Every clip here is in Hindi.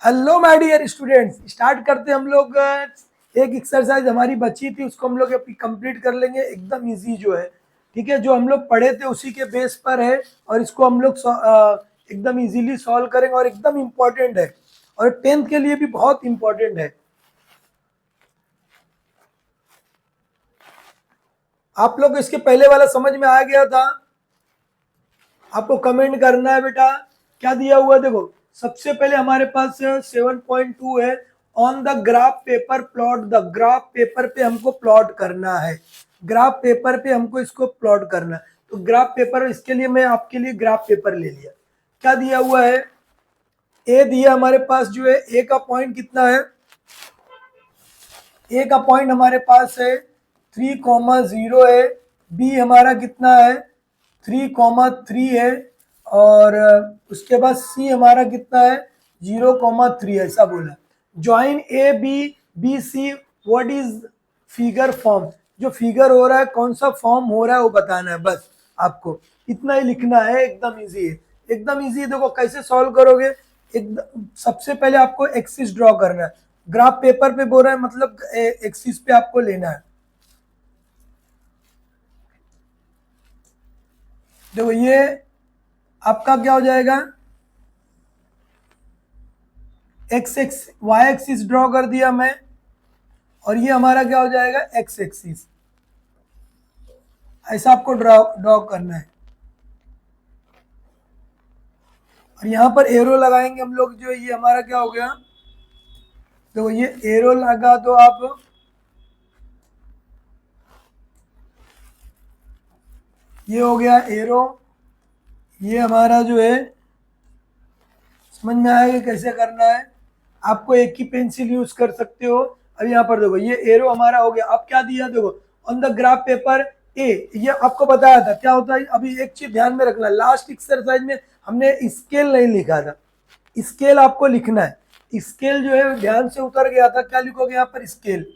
Hello my dear students, start करते हम लोग। एक एक्सरसाइज हमारी बची थी, उसको हम लोग अभी कंप्लीट कर लेंगे। एकदम इजी जो है, ठीक है, जो हम लोग पढ़े थे उसी के बेस पर है और इसको हम लोग एकदम इजीली सॉल्व करेंगे और एकदम इम्पोर्टेंट है और 10th के लिए भी बहुत इम्पोर्टेंट है। आप लोग इसके पहले वाला समझ में आ गया था? आपको कमेंट करना है बेटा। क्या दिया हुआ है देखो, सबसे पहले हमारे पास 7.2 है। On the graph paper plot the, graph paper पे हमको प्लॉट करना है। ग्राफ पेपर पे हमको इसको प्लॉट करना है। तो ग्राफ पेपर, इसके लिए मैं आपके लिए ग्राफ पेपर ले लिया। क्या दिया हुआ है? ए दिया हमारे पास जो है, ए का पॉइंट कितना है? ए का पॉइंट हमारे पास है 3,0 है। बी हमारा कितना है? 3,3 है। और उसके बाद सी हमारा कितना है? 0,3। ऐसा बोला। Join A B B C, what is figure form? जो फिगर हो रहा है कौन सा फॉर्म हो रहा है वो बताना है, बस आपको इतना ही लिखना है। एकदम इजी है, एकदम इजी है। देखो कैसे सॉल्व करोगे। एकदम सबसे पहले आपको एक्सिस ड्रॉ करना है। ग्राफ पेपर पे बोल रहा है, मतलब एक्सिस पे आपको लेना है। देखो ये आपका क्या हो जाएगा? X X Y axis draw कर दिया मैं, और ये हमारा क्या हो जाएगा? X axis. ऐसा आपको ड्रॉ ड्रॉ करना है। और यहाँ पर एरो लगाएंगे हम लोग, जो ये हमारा क्या हो गया? देखो ये एरो लगा दो आप। ये हो गया एरो। ये हमारा जो है, समझ में आएगा कैसे करना है। आपको एक ही पेंसिल यूज कर सकते हो। अब यहाँ पर देखो ये एरो हमारा हो गया। अब क्या दिया देखो, on the graph paper A, ये आपको बताया था क्या होता है। अभी एक चीज ध्यान में रखना, लास्ट एक्सरसाइज में हमने स्केल नहीं लिखा था। स्केल आपको लिखना है। स्केल जो है ध्यान से उतर गया था। क्या लिखोगे यहाँ पर? स्केल।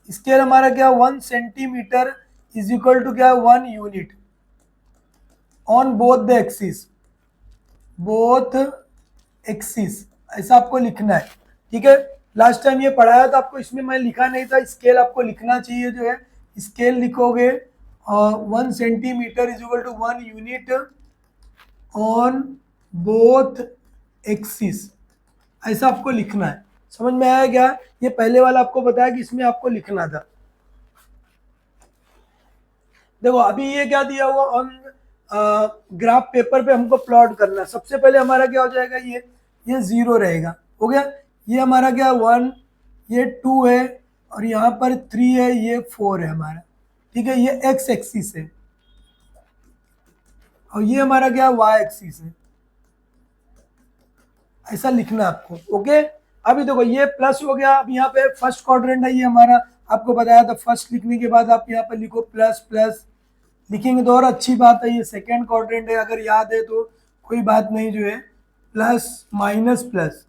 स्केल हमारा क्या? 1 सेंटीमीटर इज इक्वल टू क्या? 1 unit on both the axis, both axis. ऐसा आपको लिखना है, ठीक है। लास्ट टाइम ये पढ़ाया था आपको, इसमें मैं लिखा नहीं था। स्केल आपको लिखना चाहिए जो है, स्केल लिखोगे। और 1 centimetre is equal to 1 unit on both axis. ऐसा आपको लिखना है। समझ में आया क्या? ये पहले वाला आपको बताया कि इसमें आपको लिखना था। देखो अभी ये क्या दिया हुआ, ऑन ग्राफ पेपर पे हमको प्लॉट करना है। सबसे पहले हमारा क्या हो जाएगा? ये 0 रहेगा, हो गया। ये हमारा क्या? 1, ये 2 है, और यहाँ पर 3 है, ये 4 है हमारा, ठीक है। ये एक्स एक्सिस है और ये हमारा क्या? वाई एक्सिस है। ऐसा लिखना आपको, ओके। अभी देखो ये प्लस हो गया। अब यहाँ पे फर्स्ट क्वाड्रेंट है ये हमारा, आपको बताया था। फर्स्ट लिखने के बाद आप यहाँ पे लिखो प्लस प्लस, लिखेंगे तो और अच्छी बात है। ये सेकेंड क्वाड्रेंट है, अगर याद है तो कोई बात नहीं, जो है plus minus plus,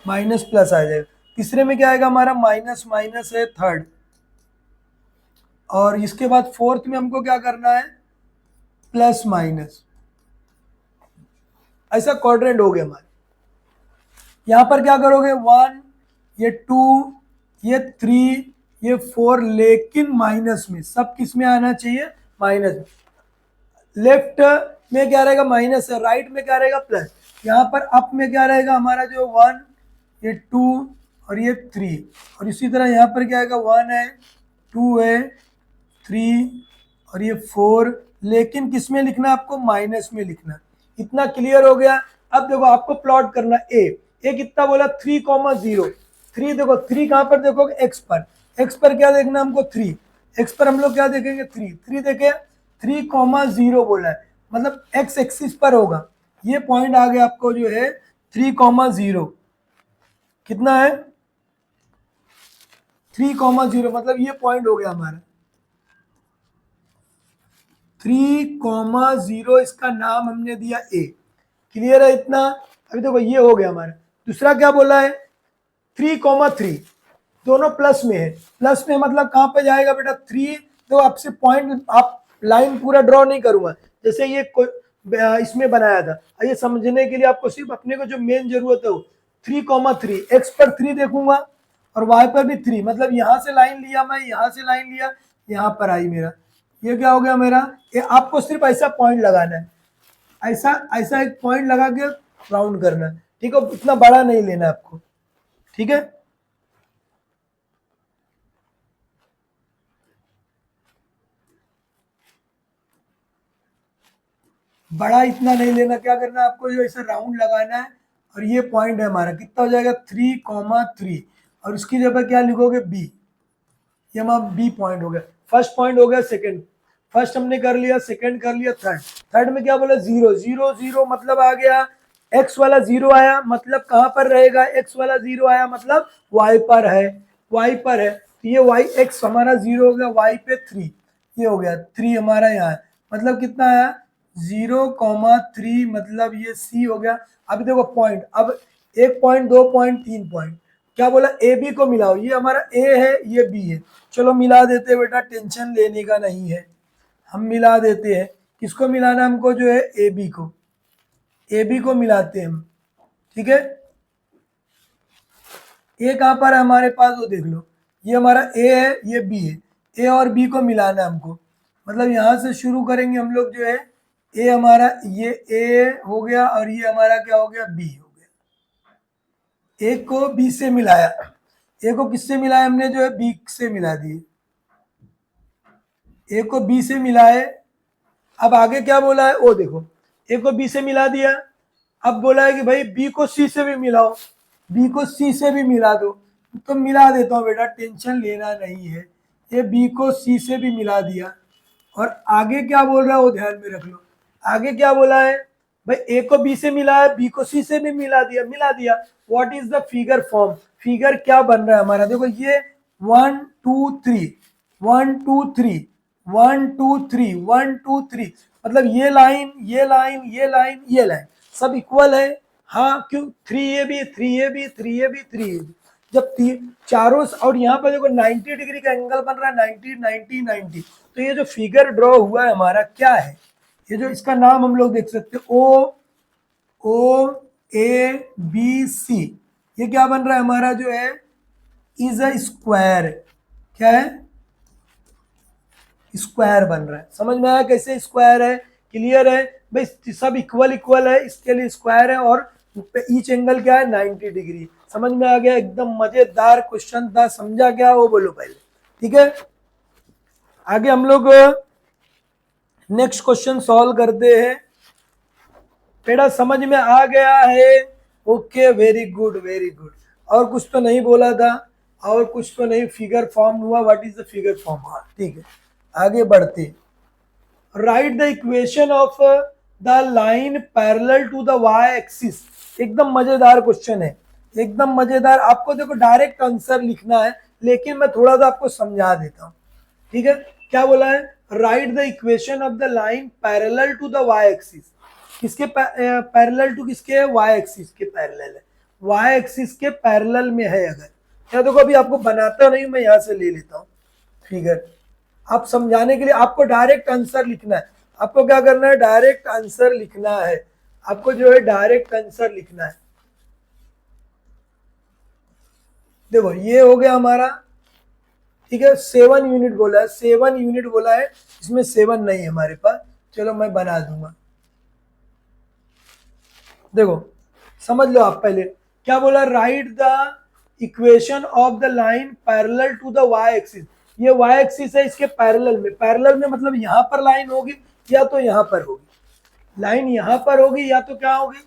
minus plus आ जाएगा। तीसरे में क्या आएगा हमारा? माइनस माइनस है थर्ड। और इसके बाद फोर्थ में हमको क्या करना है? Plus minus. ऐसा क्वाड्रेंट हो गया हमारे। यहाँ पर क्या करोगे? 1, ये 2, ये 3, ये 4, लेकिन माइनस में। सब किस में आना चाहिए? माइनस में। लेफ्ट में क्या रहेगा? माइनस है। राइट में क्या रहेगा? प्लस। यहाँ पर अप में क्या रहेगा हमारा? जो 1, ये 2 और ये 3। और इसी तरह यहाँ पर क्या आएगा? 1 है, 2 है, 3 और ये 4। लेकिन किस में लिखना है आपको? माइनस में लिखना। इतना क्लियर हो गया। अब देखो आपको प्लॉट करना ए कितना बोला? 3,0। 3 देखो, 3 कहाँ पर देखोगे? एक्स पर। एक्स पर क्या देखना हमको? 3। एक्स पर हम लोग क्या देखेंगे? 3 देखे। 3,0 बोला है, मतलब एक्स एक्सिस पर होगा। ये पॉइंट आ गया आपको जो है 3,0। कितना है? 3,0, मतलब ये पॉइंट हो गया हमारा 3,0। इसका नाम हमने दिया ए। क्लियर है इतना? अभी देखो ये हो गया हमारा। दूसरा क्या बोला है? 3,3। दोनों प्लस में है। प्लस में मतलब कहाँ पे जाएगा बेटा? 3। तो आपसे पॉइंट, आप लाइन पूरा ड्रॉ नहीं करूंगा। जैसे ये इसमें बनाया था। ये समझने के लिए आपको सिर्फ अपने को जो मेन जरूरत है वो 3,3, एक्स पर 3 देखूंगा और वाई पर भी 3, मतलब यहाँ से लाइन लिया मैं, यहाँ से लाइन लिया, यहाँ पर आई मेरा, ये क्या हो गया मेरा, ये आपको सिर्फ ऐसा पॉइंट लगाना है, ऐसा ऐसा एक पॉइंट लगा के राउंड करना है, ठीक है, इतना बड़ा नहीं लेना आपको, ठीक है। बड़ा इतना नहीं लेना, क्या करना है आपको, जो ऐसा राउंड लगाना है और ये पॉइंट है हमारा, कितना हो जाएगा 3,3, और उसकी जगह क्या लिखोगे बी, ये हमारा बी पॉइंट हो गया। फर्स्ट पॉइंट हो गया, सेकंड, फर्स्ट हमने कर लिया, सेकंड कर लिया, थर्ड, थर्ड में क्या बोला 0 0 0, मतलब आ गया एक्स वाला 0 आया, मतलब कहाँ पर रहेगा, एक्स वाला 0 आया मतलब वाई पर है, वाई पर है, तो ये वाई एक्स हमारा 0 हो गया, वाई पे 3, ये हो गया 3 हमारा यहाँ है, मतलब कितना आया 0,3, मतलब ये सी हो गया। अभी देखो पॉइंट, अब 1 पॉइंट, 2 पॉइंट, 3 पॉइंट, क्या बोला ए बी को मिलाओ, ये हमारा ए है, ये बी है, चलो मिला देते हैं बेटा, टेंशन लेने का नहीं है, हम मिला देते हैं, किसको मिलाना हमको, जो है ए बी को, ए बी को मिलाते हैं हम, ठीक है। ए कहाँ पर है हमारे पास, वो देख लो, ये हमारा ए है, ये बी है, ए और बी को मिलाना है हमको, मतलब यहाँ से शुरू करेंगे हम लोग, जो है ए हमारा, ये ए हो गया और ये हमारा क्या हो गया, बी हो गया, ए को बी से मिलाया, ए को किससे मिलाया हमने, जो है बी से मिला दिए, ए को बी से मिलाए, अब आगे क्या बोला है, वो देखो, ए को बी से मिला दिया, अब बोला है कि भाई बी को सी से भी मिलाओ, बी को सी से भी मिला दो, तो मिला देता हूँ बेटा, टेंशन लेना नहीं है, ये बी को सी से भी मिला दिया, और आगे क्या बोल रहा है वो ध्यान में रख लो, आगे क्या बोला है भाई, ए को बी से मिला है, बी को सी से भी मिला दिया, मिला दिया, what is the figure form, figure क्या बन रहा है हमारा, देखो ये 1 2 3 1 2 3 1 2 3 1 2 3, मतलब ये लाइन, ये लाइन, ये लाइन, ये लाइन सब इक्वल है, हाँ क्यों, 3 3 3 3, जब चारों, और यहाँ पर देखो 90 डिग्री का एंगल बन रहा है, 90 90 90, तो ये जो फिगर ड्रॉ हुआ है हमारा क्या है, ये जो इसका नाम हम लोग देख सकते हैं, ओ ए बी सी, ये क्या बन रहा है हमारा, जो है इज अ स्क्वायर, क्या है, स्क्वायर बन रहा है, समझ में आया कैसे स्क्वायर है, क्लियर है भाई, सब इक्वल इक्वल है, इसके लिए स्क्वायर है, और ईच एंगल क्या है 90 डिग्री, समझ में आ गया, एकदम मजेदार क्वेश्चन था, समझा क्या वो बोलो पहले, ठीक है। आगे हम लोग नेक्स्ट क्वेश्चन सॉल्व करते हैं, बेटा समझ में आ गया है, okay very good very good, और कुछ तो नहीं बोला था, और कुछ तो नहीं, फिगर फॉर्म हुआ, what is the figure form, हाँ ठीक है, आगे बढ़ते, right the equation of the line parallel to the Y axis, एकदम मजेदार क्वेश्चन है, एकदम मजेदार, आपको देखो डायरेक्ट आंसर लिखना है, लेकिन मैं थोड़ा सा आपको समझा देता हूँ, ठीक है। क्या बोला है, right the equation of the line parallel to the Y axis, किसके पैरेलल टू किसके, वाई एक्सिस के पैरेलल है, वाई एक्सिस के पैरेलल में है, अगर क्या देखो अभी आपको बनाता नहीं, मैं यहाँ से ले लेता हूँ फिगर, आप समझाने के लिए, आपको डायरेक्ट आंसर लिखना है, आपको क्या करना है, डायरेक्ट आंसर लिखना है, आपको जो है डायरेक्ट आंसर लिखना है, देखो ये हो गया हमारा, ठीक है, 7 यूनिट बोला है, 7 यूनिट बोला है, इसमें 7 नहीं है हमारे पास, चलो मैं बना दूंगा, देखो समझ लो आप पहले, क्या बोला, right the equation of the line parallel to the Y axis, ये वाई एक्सिस है, इसके पैरेलल में, पैरेलल में मतलब यहाँ पर लाइन होगी या तो यहाँ पर होगी, लाइन यहाँ पर होगी या तो क्या होगी,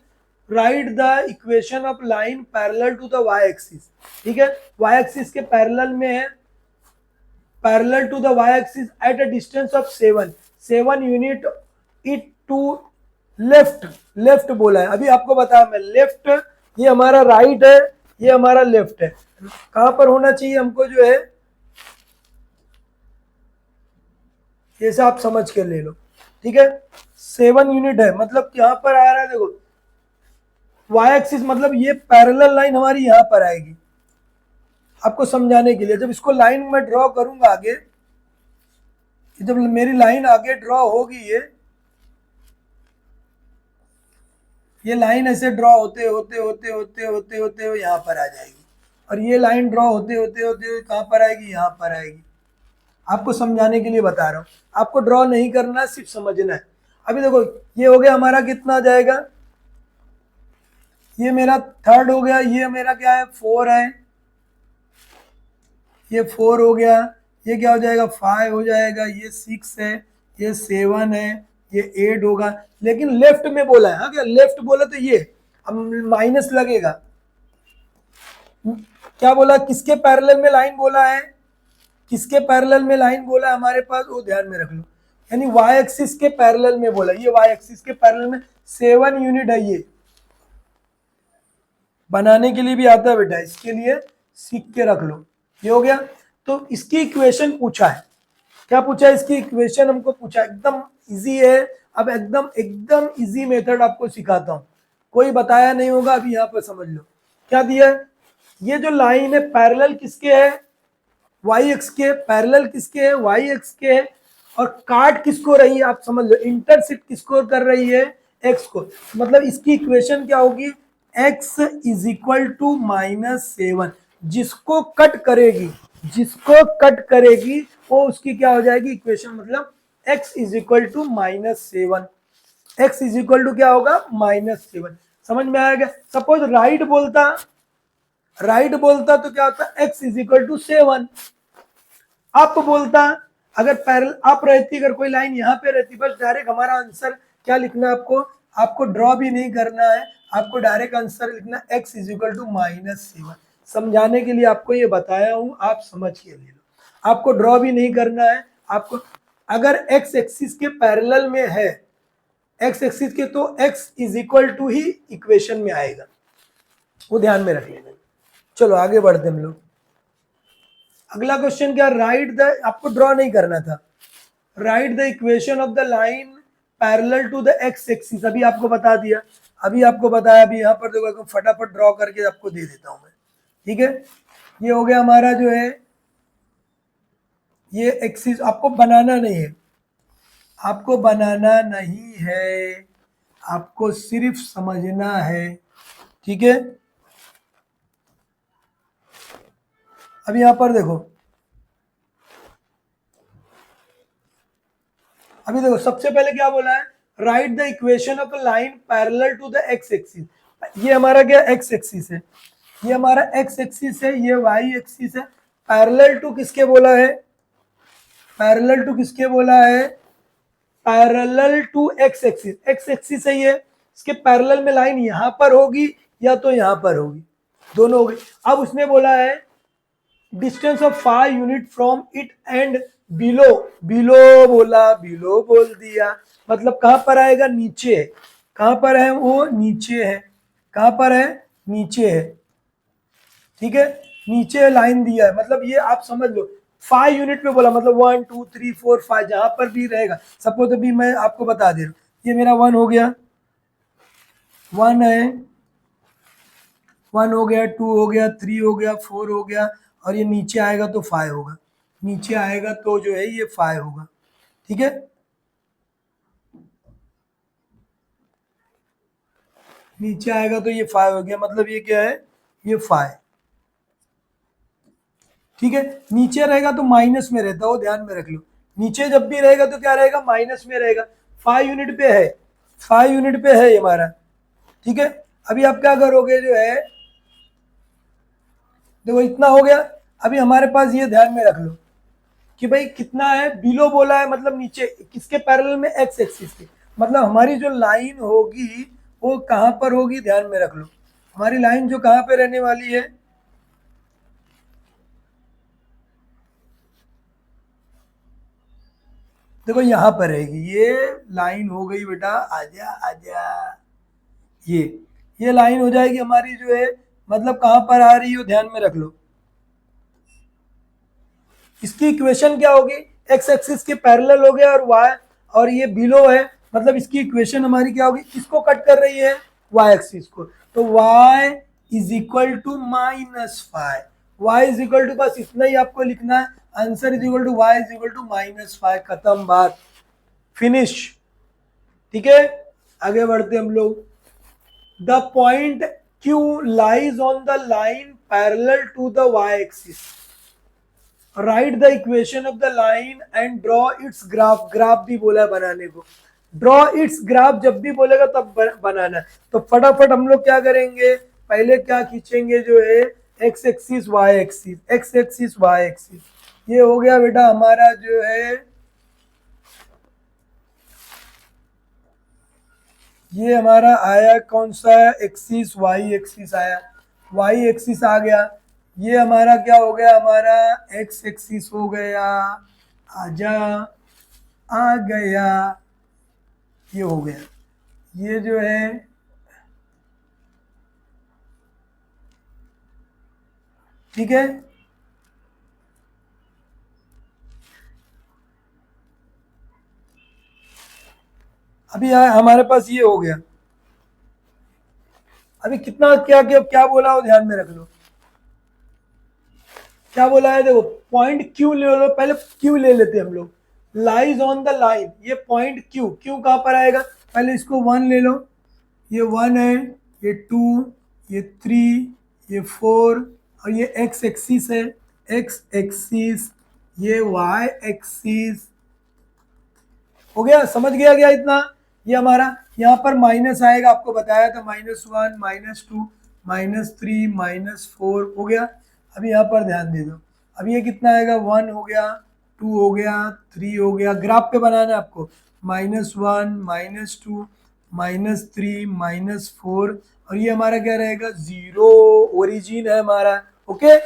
right the equation of line parallel to the Y axis, ठीक है, वाई एक्सिस के पैरेलल में है, parallel to the Y axis at a distance of 7 unit, it to left, left बोला है, अभी आपको बताया मैं, लेफ्ट, ये हमारा राइट है, ये हमारा लेफ्ट है, कहां पर होना चाहिए हमको, जो है जैसे आप समझ के ले लो, ठीक है, 7 यूनिट है, मतलब यहाँ पर आ रहा है, देखो वाई एक्सिस, मतलब ये पैरेलल लाइन हमारी यहाँ पर आएगी, आपको समझाने के लिए, जब इसको लाइन में ड्रॉ करूंगा आगे, जब मेरी लाइन आगे ड्रॉ होगी, ये ये लाइन ऐसे ड्रॉ होते होते होते होते होते होते हुए यहाँ पर आ जाएगी, और ये लाइन ड्रॉ होते होते होते हुए कहाँ पर आएगी, यहाँ पर आएगी। आपको समझाने के लिए बता रहा हूँ, आपको ड्रॉ नहीं करना, सिर्फ समझना है। अभी देखो ये हो गया हमारा, कितना आ जाएगा, ये मेरा थर्ड हो गया, ये मेरा क्या है, 4 है, ये 4 हो गया, ये क्या हो जाएगा, 5 हो जाएगा, ये 6 है, ये 7 है, ये 8 होगा। लेकिन लेफ्ट में बोला है, हाँ क्या लेफ्ट बोला तो ये अब माइनस लगेगा। क्या बोला, किसके पैरेलल में लाइन बोला है, किसके पैरेलल में लाइन बोला है हमारे पास, वो ध्यान में रख लो। यानी वाई एक्सिस के पैरेलल में बोला, ये वाई एक्सिस के पैरेलल में 7 यूनिट है। ये बनाने के लिए भी आता है बेटा, इसके लिए सीख के रख लो। ये हो गया। तो इसकी इक्वेशन पूछा है, क्या पूछा है, इसकी इक्वेशन हमको पूछा, एकदम इजी है। अब एकदम एकदम इजी मेथड आपको सिखाता हूं, कोई बताया नहीं होगा, अभी यहाँ पर समझ लो। क्या दिया है, ये जो लाइन है पैरेलल किसके है, वाई एक्स के, पैरेलल किसके है, वाई एक्स के है, और काट किसको रही है, आप समझ लो, इंटरसेक्ट किसको कर रही है, एक्स को। मतलब इसकी इक्वेशन क्या होगी, x इज इक्वल टू -7, जिसको कट करेगी, जिसको कट करेगी वो उसकी क्या हो जाएगी इक्वेशन, मतलब x is equal to -7, x is equal to क्या होगा, -7। समझ में आएगा। सपोज राइट बोलता, राइट बोलता तो क्या होता, x is equal to 7। Up बोलता, अगर पैरेलल अप रहती, अगर कोई लाइन यहाँ पे रहती, बस डायरेक्ट हमारा आंसर क्या लिखना है आपको, आपको ड्रॉ भी नहीं करना है, आपको डायरेक्ट आंसर लिखना x इज इक्वल टू -7। समझाने के लिए आपको ये बताया हूं, आप समझ के ले लो, आपको ड्रॉ भी नहीं करना है। आपको अगर x एक्सिस के पैरेलल में है, x एक्सिस के, तो x इज इक्वल टू ही इक्वेशन में आएगा, वो ध्यान में रख लेना। चलो आगे बढ़ते हम लोग। अगला क्वेश्चन क्या, राइट द, आपको ड्रॉ नहीं करना था, right the equation of the line parallel to the x axis. अभी आपको बता दिया, अभी आपको बताया, अभी यहाँ पर देखो फटाफट ड्रॉ करके आपको दे देता हूं मैं, ठीक है। ये हो गया हमारा जो है, ये एक्सिस आपको बनाना नहीं है, आपको बनाना नहीं है, आपको सिर्फ समझना है, ठीक है। अभी यहां पर देखो, अभी देखो सबसे पहले क्या बोला है, right the equation of a line parallel to the x axis. ये हमारा क्या एक्स एक्सिस है, ये हमारा एक्स एक्सिस है, ये वाई एक्सिस है। पैरेलल टू किसके बोला है, पैरेलल टू किसके बोला है, parallel to x axis, X axis है ये, इसके पैरेलल में लाइन यहां पर होगी या तो यहां पर होगी, दोनों होगी। अब उसने बोला है distance of 5 unit from it and below, below बोला, बिलो बोल दिया, मतलब कहां पर आएगा, नीचे है। कहां पर है वो, नीचे है। कहां पर है, नीचे है, ठीक है। नीचे लाइन दिया है, मतलब ये आप समझ लो 5 यूनिट पे बोला, मतलब 1 2 3 4 5 जहां पर भी रहेगा। सपोज अभी मैं आपको बता दे रहा हूं, ये मेरा 1 हो गया, 1 है, 1 हो गया, 2 हो गया, 3 हो गया, 4 हो गया, और ये नीचे आएगा तो 5 होगा, नीचे आएगा तो जो है ये 5 होगा, ठीक है। नीचे आएगा तो ये 5 हो गया, मतलब ये क्या है, ये 5, ठीक है। नीचे रहेगा तो माइनस में रहता है, वो ध्यान में रख लो, नीचे जब भी रहेगा तो क्या रहेगा, माइनस में रहेगा। 5 यूनिट पे है, 5 यूनिट पे है ये हमारा, ठीक है। अभी आप क्या करोगे जो है, देखो इतना हो गया। अभी हमारे पास ये ध्यान में रख लो कि भाई कितना है, बिलो बोला है, मतलब नीचे, किसके पैरेलल में, एक्स एक्सिस के, मतलब हमारी जो लाइन होगी वो कहां पर होगी, ध्यान में रख लो। हमारी लाइन जो कहां पे रहने वाली है, देखो यहां पर रहेगी, ये लाइन हो गई बेटा, आजा आजा, ये ये लाइन हो जाएगी हमारी जो है, मतलब कहां पर आ रही हो, ध्यान में रख लो। इसकी इक्वेशन क्या होगी, एक्स एक्सिस के पैरेलल हो गया, और वाई, और ये बिलो है, मतलब इसकी इक्वेशन हमारी क्या होगी, किसको कट कर रही है, वाई एक्सिस को। तो y is equal to -5, y is equal to, बस इतना ही आपको लिखना है, answer is equal to y is equal to -5, खत्म बात, फिनिश, ठीक है। आगे बढ़ते हम लोग। The point Q lies on the line parallel to the y-axis. Write the equation of the line and draw its graph. Graph भी बोला है बनाने को. ड्रॉ इट्स ग्राफ जब भी बोलेगा तब बनाना है. तो फटाफट हम लोग क्या करेंगे, पहले क्या खींचेंगे जो है x axis Y axis, X axis Y axis. ये हो गया बेटा हमारा जो है, ये हमारा आया कौन सा एक्सिस, वाई एक्सिस आया, वाई एक्सिस आ गया. ये हमारा क्या हो गया, हमारा एक्स एक्सिस हो गया, आजा आ गया, ये हो गया. ये जो है ठीक है. अभी हमारे पास ये हो गया. अभी कितना क्या क्या क्या बोला हो ध्यान में रख लो. क्या बोला है देखो, पॉइंट क्यू ले लो, पहले क्यू ले लेते हम लोग. लाइज ऑन द लाइन, ये पॉइंट क्यू, क्यू कहां पर आएगा, पहले इसको 1 ले लो. ये 1 है, ये 2, ये 3, ये 4, और ये एक्स एक्सिस है, एक्स एक्सिस, ये वाई एक्सिस. हो गया, समझ गया क्या इतना. ये हमारा यहाँ पर माइनस आएगा, आपको बताया था, -1, -2, -3, -4 हो गया. अभी यहाँ पर ध्यान दे दो. अब ये कितना आएगा, 1 हो गया, 2 हो गया, 3 हो गया. ग्राफ पे बनाना है आपको, -1, -2, -3, -4, और ये हमारा क्या रहेगा, 0. ओरिजिन है हमारा. ओके.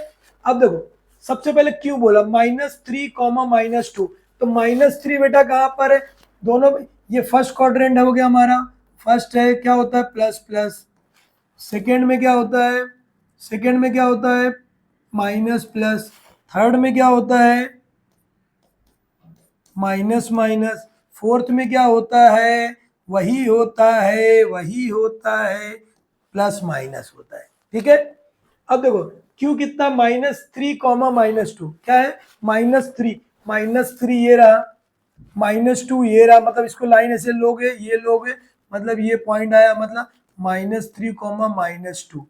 अब देखो सबसे पहले क्यों बोला, -3, -2. तो -3 बेटा कहाँ पर है, दोनों. ये फर्स्ट क्वाड्रेंट हो गया हमारा. फर्स्ट है क्या होता है, प्लस प्लस. सेकेंड में क्या होता है, सेकेंड में क्या होता है, माइनस प्लस. थर्ड में क्या होता है, माइनस माइनस. फोर्थ में क्या होता है, वही होता है, वही होता है, प्लस माइनस होता है. ठीक है. अब देखो क्यू कितना, -3, -2. क्या है, -3, -3 ये रहा, -2 ये रहा. मतलब इसको लाइन ऐसे लोगे, ये लोगे, मतलब ये पॉइंट आया, मतलब -3, -2.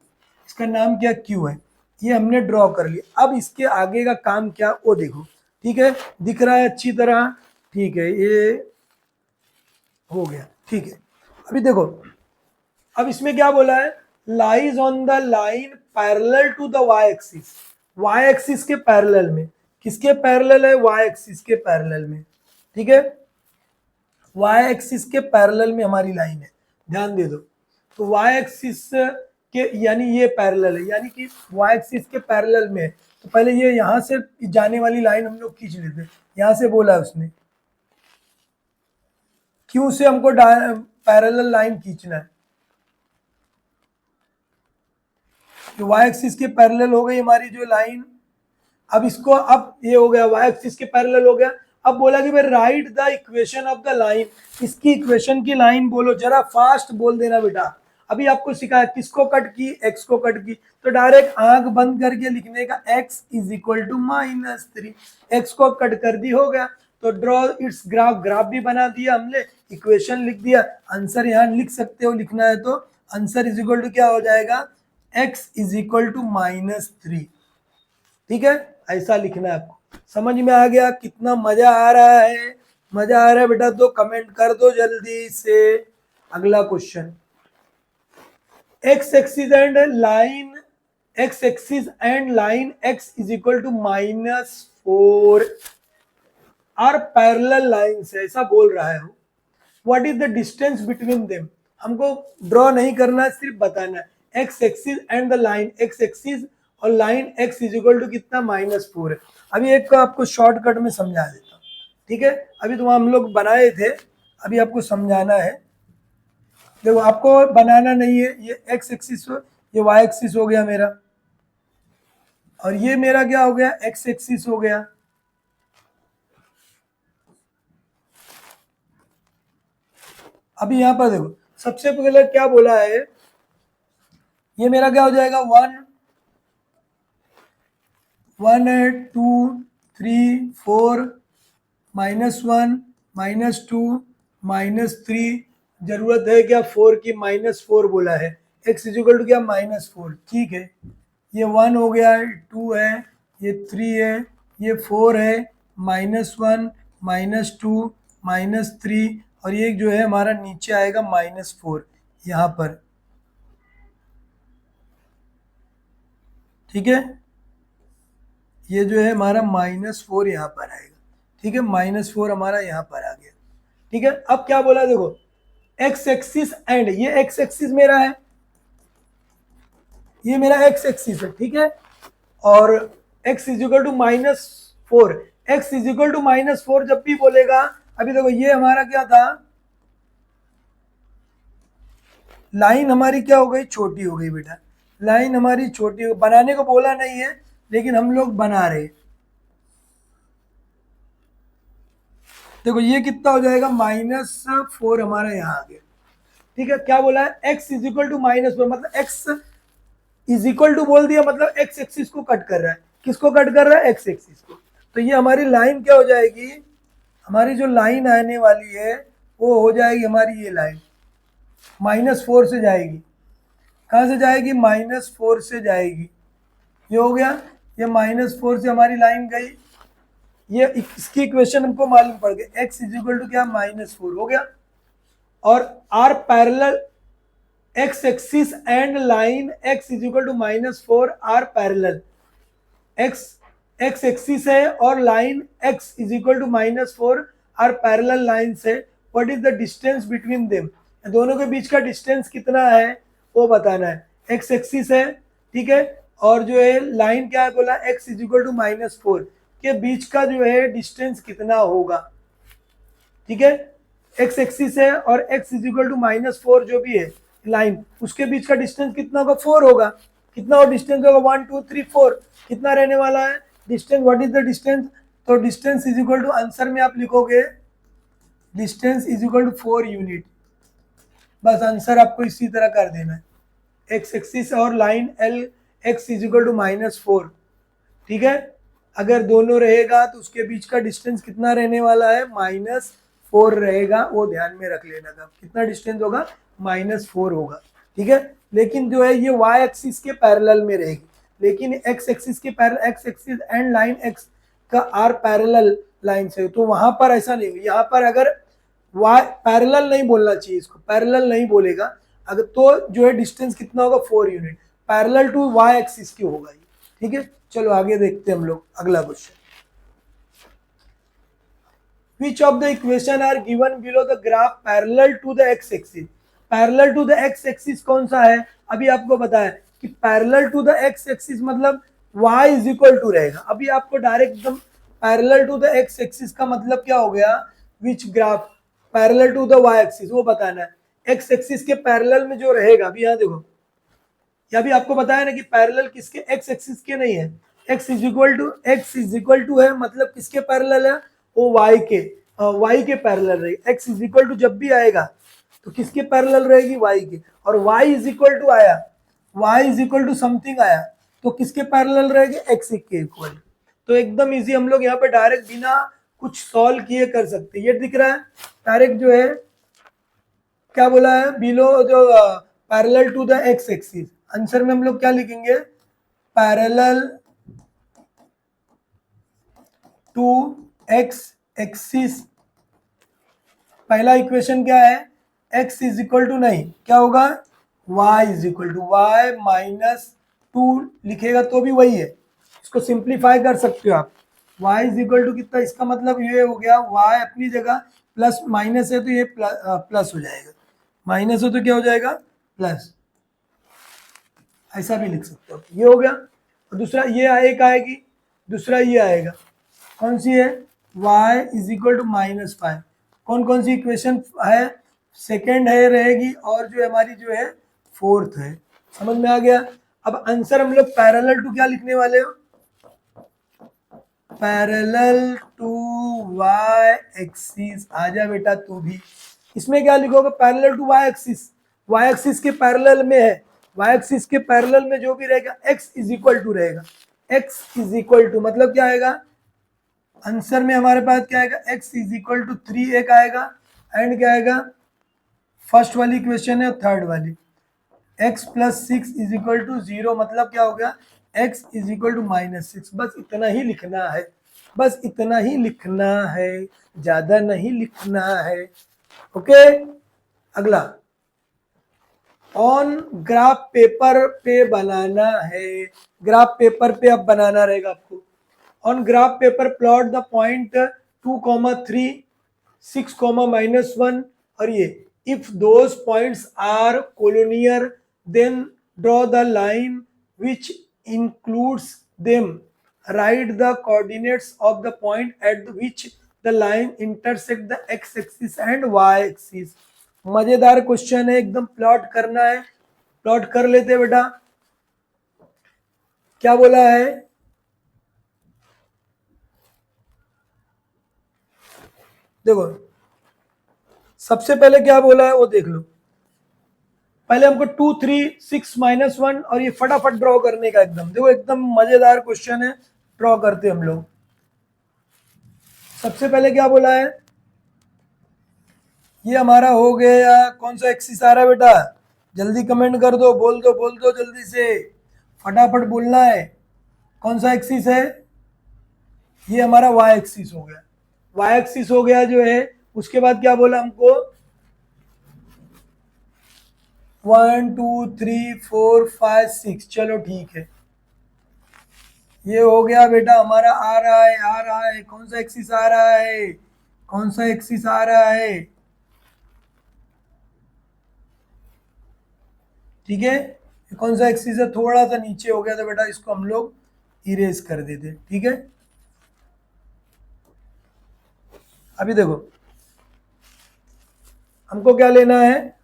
इसका नाम क्या, क्यू है. ये हमने ड्रॉ कर लिया. अब इसके आगे का काम क्या वो देखो. ठीक है, दिख रहा है अच्छी तरह. ठीक है, ये हो गया. ठीक है. अभी देखो, अब इसमें क्या बोला है, lies on the line parallel to the Y axis. Y axis के पैरेलल में, किसके पैरेलल है, वाई एक्सिस के पैरेलल में. ठीक है, वाई एक्सिस के पैरेलल में हमारी लाइन है, ध्यान दे दो. तो वाई एक्सिस के यानी ये पैरेलल है, यानी कि वाई एक्सिस के पैरेलल में है. तो पहले ये यहां से जाने वाली लाइन हम लोग खींच लेते हैं. यहां से बोला उसने क्यों से हमको पैरेलल लाइन खींचना है. तो वाई एक्सिस के पैरेलल हो गई हमारी जो लाइन. अब इसको, अब ये हो गया वाई एक्सिस के पैरेलल हो गया. अब बोला कि भाई right the equation of the line. इसकी इक्वेशन की लाइन बोलो, जरा फास्ट बोल देना बेटा. अभी आपको सिखाया किसको कट की, एक्स को कट की. तो डायरेक्ट आंख बंद करके लिखने का, x is equal to -3. X को कट कर दी, हो गया. तो ड्रॉ इट्स ग्राफ, ग्राफ भी बना दिया हमने, इक्वेशन लिख दिया. आंसर यहाँ लिख सकते हो, लिखना है तो आंसर इज इक्वल टू क्या हो जाएगा, x इज इक्वल टू -3. ठीक है, ऐसा लिखना है आपको. समझ में आ गया, कितना मजा आ रहा है, मजा आ रहा है बेटा तो कमेंट कर दो जल्दी से. अगला question, x axis and line, x axis and line x is equal to -4 are parallel lines, ऐसा बोल रहा है. What is the distance between them. हमको ड्रॉ नहीं करना है, सिर्फ बताना है. X axis and the line, x axis और line x is equal to कितना, -4 है. अभी एक को आपको शॉर्टकट में समझा देता हूँ. ठीक है, अभी तो हम लोग बनाए थे, अभी आपको समझाना है. देखो आपको बनाना नहीं है, ये x एक्सिस, ये y एक्सिस हो गया मेरा, और ये मेरा क्या हो गया, x एक्सिस हो गया. अभी यहां पर देखो, सबसे पहले क्या बोला है, ये मेरा क्या हो जाएगा, 1, 2, 3, 4, -1, -2, -3. जरूरत है क्या 4 की, -4 बोला है. x इजिकल टू क्या -4, ठीक है। ये 1 हो गया, 2 है, ये 3 है, ये 4 है, -1 -2 -3, और ये जो है हमारा नीचे आएगा -4 यहाँ पर, ठीक है। ये जो है हमारा -4 यहाँ पर आएगा, ठीक है। -4 हमारा यहाँ पर आ गया, ठीक है। अब क्या बोला देखो, एक्स एक्सिस एंड, ये एक्स एक्सिस मेरा है, ये मेरा एक्स एक्सिस है, ठीक है। और x is equal to -4, x is equal to -4 जब भी बोलेगा, अभी देखो ये हमारा क्या था, लाइन हमारी क्या हो गई, छोटी हो गई बेटा। लाइन हमारी छोटी हो, बनाने को बोला नहीं है लेकिन हम लोग बना रहे। देखो ये कितना हो जाएगा, -4 हमारा यहाँ आ गया, ठीक है। क्या बोला है, x इजिकल टू -4, मतलब x इज इक्वल टू बोल दिया, मतलब एक्स एक्सिस को कट कर रहा है। किसको कट कर रहा है, एक्स एक्सिस को। तो ये हमारी लाइन क्या हो जाएगी, हमारी जो लाइन आने वाली है वो हो जाएगी हमारी ये लाइन -4 से जाएगी। कहाँ से जाएगी, -4 से जाएगी। ये हो गया, ये -4 से हमारी लाइन गई, ये इसकी इक्वेशन हमको मालूम पड़ गई, एक्स इज इक्वल टू क्या -4 हो गया। और are parallel, x axis and line x is equal to -4 are parallel. x axis है और line x is equal to -4 are parallel line से। What is the distance between them, दोनों के बीच का डिस्टेंस कितना है वो बताना है। x एक्सिस है, ठीक है, और जो है लाइन क्या है बोला, x इज इक्वल टू -4 के बीच का जो है डिस्टेंस कितना होगा, ठीक है। x एक्सिस है और x इज इक्वल टू -4 जो भी है लाइन, उसके बीच का डिस्टेंस कितना होगा, 4 होगा। कितना और डिस्टेंस होगा, 1 2 3 4, कितना रहने वाला है distance, what is the distance. तो distance is equal to, answer में आप लिखोगे distance is equal to 4 unit. बस आंसर आपको इसी तरह कर देना है, एक्स एक्सिस और line L, x is equal to -4, ठीक है। अगर दोनों रहेगा तो उसके बीच का डिस्टेंस कितना रहने वाला है, -4 रहेगा, वो ध्यान में रख लेना था। कितना डिस्टेंस होगा, -4 होगा, ठीक है। लेकिन जो है ये y एक्सिस के पैरेलल में रहेगी, लेकिन x एक्सिस के parallel, x axis and line x का r पैरेलल लाइन से, तो वहां पर ऐसा नहीं होगा। यहाँ पर अगर y पैरेलल नहीं बोलना चाहिए, इसको पैरेलल नहीं बोलेगा अगर, तो जो है डिस्टेंस कितना होगा, 4 unit, parallel to y axis की होगा ये, ठीक है। चलो आगे देखते हैं हम लोग अगला question. Which of the equation are given below the graph parallel to the x axis? Parallel to the x axis कौन सा है, अभी आपको पता है कि parallel to the x axis मतलब y इज इक्वल टू रहेगा। अभी आपको डायरेक्ट एकदम parallel to the x axis का मतलब क्या हो गया, which graph parallel to the y axis, वो बताना है। एक्स एक्सिस के पैरेलल में जो रहेगा, अभी यहाँ देखो, यहाँ भी आपको बताया ना कि पैरेलल किसके, एक्स एक्सिस के नहीं है। एक्स इज इक्वल टू है, मतलब किसके पैरेलल है, वो y के पैरेलल रहेगी। एक्स इज इक्वल टू जब भी आएगा तो किसके पैरेलल रहेगी, y के। और y इज इक्वल टू आया, y is equal to something आया तो किसके पैरेलल रहेगी, x के इक्वल। तो एकदम इजी, हम लोग यहाँ पे डायरेक्ट बिना कुछ सॉल्व किए कर सकते हैं। ये दिख रहा है डायरेक्ट जो है क्या बोला है, बिलो जो parallel to the x axis, answer में हम लोग क्या लिखेंगे, पैरेलल टू एक्स एक्सिस। पहला इक्वेशन क्या है, x इज इक्वल टू नहीं, क्या होगा, y is equal to y-2 लिखेगा तो भी वही है, इसको सिंप्लीफाई कर सकते हो आप। y इज इक्वल टू कितना, इसका मतलब ये हो गया, y अपनी जगह प्लस माइनस है तो ये प्लस हो जाएगा, माइनस हो तो क्या हो जाएगा, प्लस, ऐसा भी लिख सकते हो। ये हो गया। और दूसरा ये एक आएगी, दूसरा ये आएगा, कौन सी है, y इज इक्वल टू -5। कौन कौन सी इक्वेशन है, सेकेंड है रहेगी, और जो हमारी जो है फोर्थ है। समझ में आ गया। अब आंसर हम लोग पैरेलल टू क्या लिखने वाले हो, पैरेलल टू y एक्सिस। आजा बेटा तू भी, इसमें क्या लिखोगे, parallel to y axis, y axis के पैरेलल में है, y एक्सिस के पैरेलल में जो भी रहेगा x इज इक्वल टू रहेगा। x इज इक्वल टू मतलब क्या आएगा, आंसर में हमारे पास क्या आएगा, x इज इक्वल टू 3 एक आएगा, एंड क्या आएगा, फर्स्ट वाली क्वेश्चन है और थर्ड वाली, x plus 6 is equal to 0, मतलब क्या हो गया, x इज इक्वल टू -6। बस इतना ही लिखना है, बस इतना ही लिखना है, ज्यादा नहीं लिखना है। ओके, अगला ऑन ग्राफ पेपर पे बनाना है। ग्राफ पेपर पे अब बनाना रहेगा आपको। On graph paper plot the point 2,3, 6, -1 और ये if those points are collinear then draw the line which includes them. Write the coordinates of the point at which the line intersect the x axis and y axis. मजेदार क्वेश्चन है एकदम, प्लॉट करना है। प्लॉट कर लेते बेटा। क्या बोला है, देखो सबसे पहले क्या बोला है वो देख लो। पहले हमको 2, 3, 6, -1 और ये फटाफट ड्रॉ करने का एकदम, देखो एकदम मजेदार क्वेश्चन है, ड्रॉ करते हम लोग। सबसे पहले क्या बोला है, ये हमारा हो गया, कौन सा एक्सिस आ रहा है बेटा, जल्दी कमेंट कर दो, बोल दो जल्दी से, फटाफट बोलना है। कौन सा एक्सिस है, ये हमारा वाई एक्सिस हो गया। वाई एक्सिस हो गया जो है, उसके बाद क्या बोला हमको, 1, 2, 3, 4, 5, 6, चलो ठीक है। ये हो गया बेटा हमारा, आ रहा है आ रहा है, कौन सा एक्सिस आ रहा है, कौन सा एक्सिस आ रहा है, ठीक है। कौन सा एक्सिस है, थोड़ा सा नीचे हो गया था बेटा, इसको हम लोग इरेज कर देते, ठीक है। अभी देखो हमको क्या लेना है,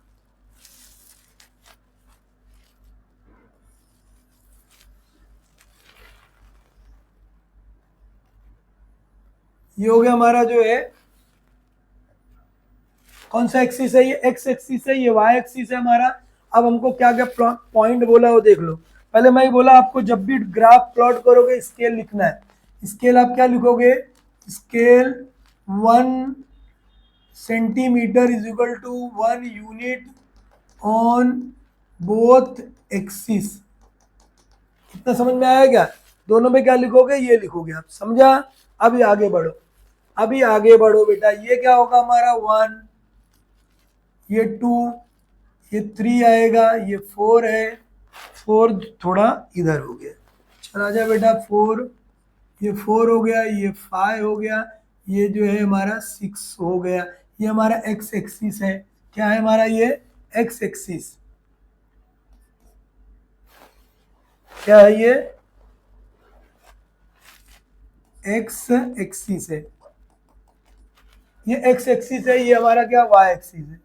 ये हो गया हमारा जो है, कौन सा एक्सिस है, ये एक्स एक्सिस है, ये वाई एक्सिस है हमारा। अब हमको क्या क्या पॉइंट बोला वो देख लो। पहले मैं ही बोला आपको, जब भी ग्राफ प्लॉट करोगे स्केल लिखना है। स्केल आप क्या लिखोगे, scale 1 centimetre is equal to 1 unit on both axis. इतना समझ में आया क्या, दोनों में क्या लिखोगे, ये लिखोगे आप, समझा। अभी आगे बढ़ो, अभी आगे बढ़ो बेटा, ये क्या होगा हमारा 1, ये 2, ये 3 आएगा, ये 4 है, 4 थोड़ा इधर हो गया, चला जा बेटा 4, ये 4 हो गया, ये 5 हो गया, ये जो है हमारा 6 हो गया। ये हमारा एक्स एक्सिस है, क्या है हमारा ये एक्स एक्सिस, क्या है ये एक्स एक्सिस है, ये एक्स एक्सिस है, ये हमारा क्या वाई एक्सिस है,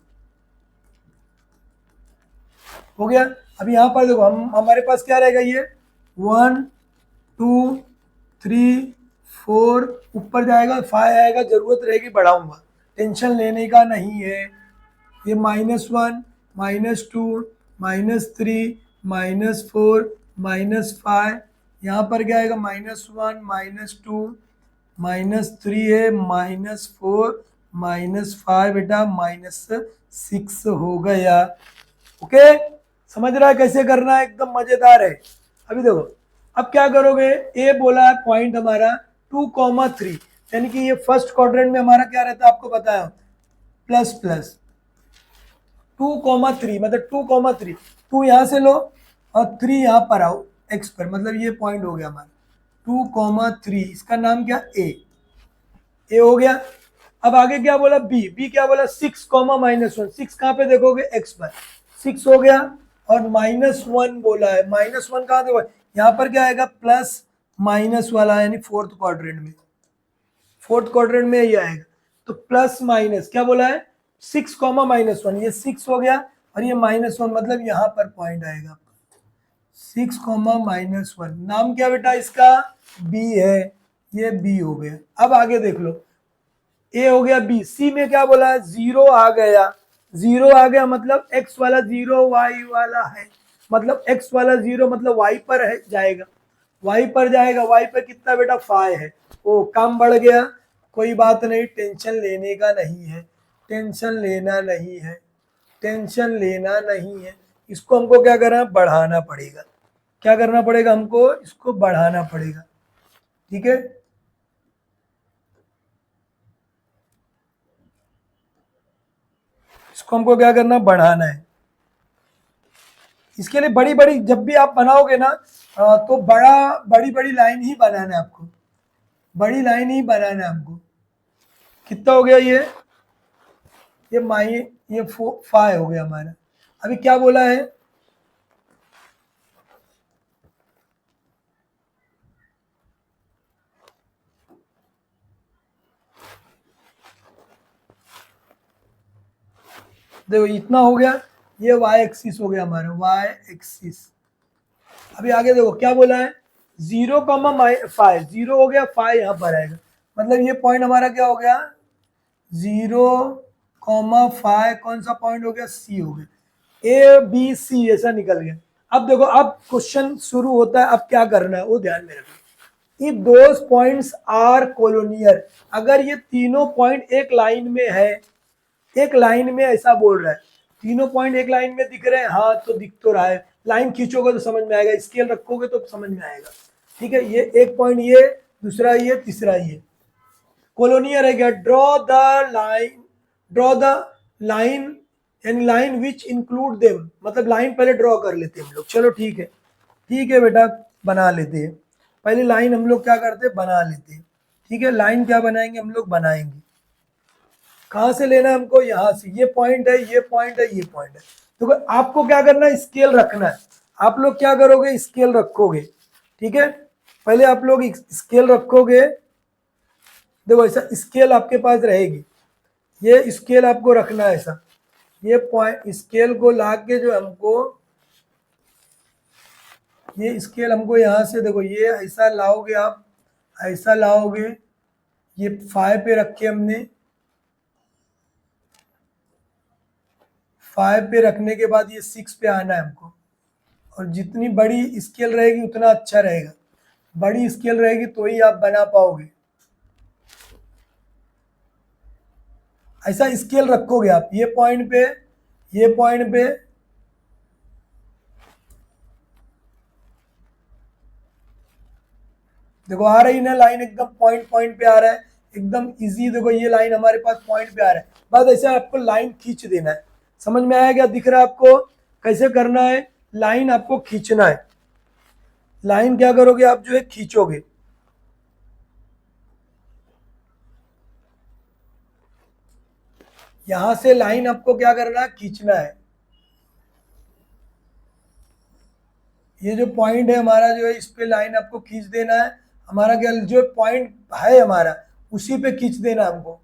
हो गया। अब यहाँ पर देखो हमारे पास क्या रहेगा, ये 1, 2, 3, 4 ऊपर जाएगा, 5 आएगा, जरूरत रहेगी बढ़ाऊंगा, टेंशन लेने का नहीं है। ये -1, -2, -3, -4, -5, यहाँ पर क्या आएगा, -1, -2, -3 है, -4, -5 बेटा, -6 हो गया। ओके, समझ रहा है कैसे करना है, एकदम मजेदार है। अभी देखो अब क्या करोगे, ए बोला है पॉइंट हमारा 2,3, यानी कि ये फर्स्ट क्वाड्रेंट में हमारा क्या रहता है आपको बताया, प्लस प्लस 2,3, मतलब 2,3, 2 यहाँ से लो और 3 यहाँ पर आओ एक्स पर, मतलब ये पॉइंट हो गया हमारा 2,3, इसका नाम क्या, ए हो गया। अब आगे क्या बोला, बी, बी क्या बोला, 6, -1, 6 कहाँ पे देखोगे, एक्स पर, 6 हो गया। और -1 बोला है, -1 कहाँ देखो, यहाँ पर क्या आएगा, प्लस माइनस वाला, यानी फोर्थ क्वाड्रेंट में, फोर्थ क्वाड्रेंट में ये आएगा। तो प्लस माइनस क्या बोला है, 6, -1, ये 6 हो गया, और ये -1, मतलब यहाँ पर पॉइंट आएगा आपका 6, -1। नाम क्या बेटा इसका, बी है, ये बी हो गया। अब आगे देख लो, ए हो गया, बी, सी में क्या बोला है, 0 आ गया, 0 आ गया मतलब एक्स वाला 0 वाई वाला है, मतलब एक्स वाला 0 मतलब वाई पर है जाएगा, वाई पर जाएगा, वाई पर कितना बेटा 5 है। ओ काम बढ़ गया, कोई बात नहीं, टेंशन लेने का नहीं है, टेंशन लेना नहीं है, टेंशन लेना नहीं है, इसको हमको क्या करना है, बढ़ाना पड़ेगा। क्या करना पड़ेगा हमको, इसको बढ़ाना पड़ेगा। ठीक है, इसको हमको क्या करना, बढ़ाना है। इसके लिए बड़ी बड़ी जब भी आप बनाओगे ना तो बड़ी बड़ी लाइन ही बनाना है आपको, बड़ी लाइन ही बनाना है हमको। कितना हो गया ये माई ये 5 हो गया हमारा। अभी क्या बोला है, देखो इतना हो गया, ये वाई एक्सिस हो गया हमारा, वाई एक्सिस। अभी आगे देखो क्या बोला है, 0,5 जीरो हो गया, 5 यहाँ पर आएगा, मतलब ये पॉइंट हमारा क्या हो गया, 0,5 कौन सा पॉइंट हो गया, सी हो गया, ए बी सी ऐसा निकल गया। अब देखो अब क्वेश्चन शुरू होता है, अब क्या करना है वो ध्यान में रखना। इफ दोज पॉइंट्स आर कोलोनियर, अगर ये तीनों पॉइंट एक लाइन में है, एक लाइन में ऐसा बोल रहा है, तीनों पॉइंट एक लाइन में दिख रहे हैं, हाँ तो दिख तो रहा है, लाइन खींचोगे तो समझ में आएगा, स्केल रखोगे तो समझ में आएगा। ठीक है, ये एक पॉइंट, ये दूसरा, ये तीसरा, ये कोलोनियर है क्या, draw the line and line which include them, मतलब लाइन पहले ड्रॉ कर लेते हैं हम लोग। चलो ठीक है बेटा, बना लेते हैं पहले लाइन, हम लोग क्या करते हैं, बना लेते हैं। ठीक है, लाइन क्या बनाएंगे हम लोग, बनाएंगे कहाँ से लेना है हमको, यहाँ से, ये पॉइंट है, ये पॉइंट है, ये पॉइंट है। तो आपको क्या करना है, स्केल रखना है। आप लोग क्या करोगे, स्केल रखोगे। ठीक है, पहले आप लोग स्केल रखोगे, देखो ऐसा स्केल आपके पास रहेगी, ये स्केल आपको रखना है ऐसा, ये पॉइंट स्केल को लाके जो हमको, ये स्केल हमको यहाँ से देखो, ये ऐसा लाओगे आप, ऐसा लाओगे, ये 5 पे रखे हमने, 5 पे रखने के बाद ये 6 पे आना है हमको, और जितनी बड़ी स्केल रहेगी उतना अच्छा रहेगा, बड़ी स्केल रहेगी तो ही आप बना पाओगे। ऐसा स्केल रखोगे आप, ये पॉइंट पे, ये पॉइंट पे, देखो आ रही ना लाइन, एकदम पॉइंट पॉइंट पे आ रहा है, एकदम इजी। देखो ये लाइन हमारे पास पॉइंट पे आ रहा है, बस ऐसे आपको लाइन खींच देना है। समझ में आया क्या, दिख रहा है आपको कैसे करना है, लाइन आपको खींचना है। लाइन क्या करोगे आप, जो है खींचोगे, यहां से लाइन आपको क्या करना है, खींचना है। ये जो पॉइंट है हमारा जो है, इस पे लाइन आपको खींच देना है। हमारा क्या जो पॉइंट है हमारा, उसी पे खींच देना हमको,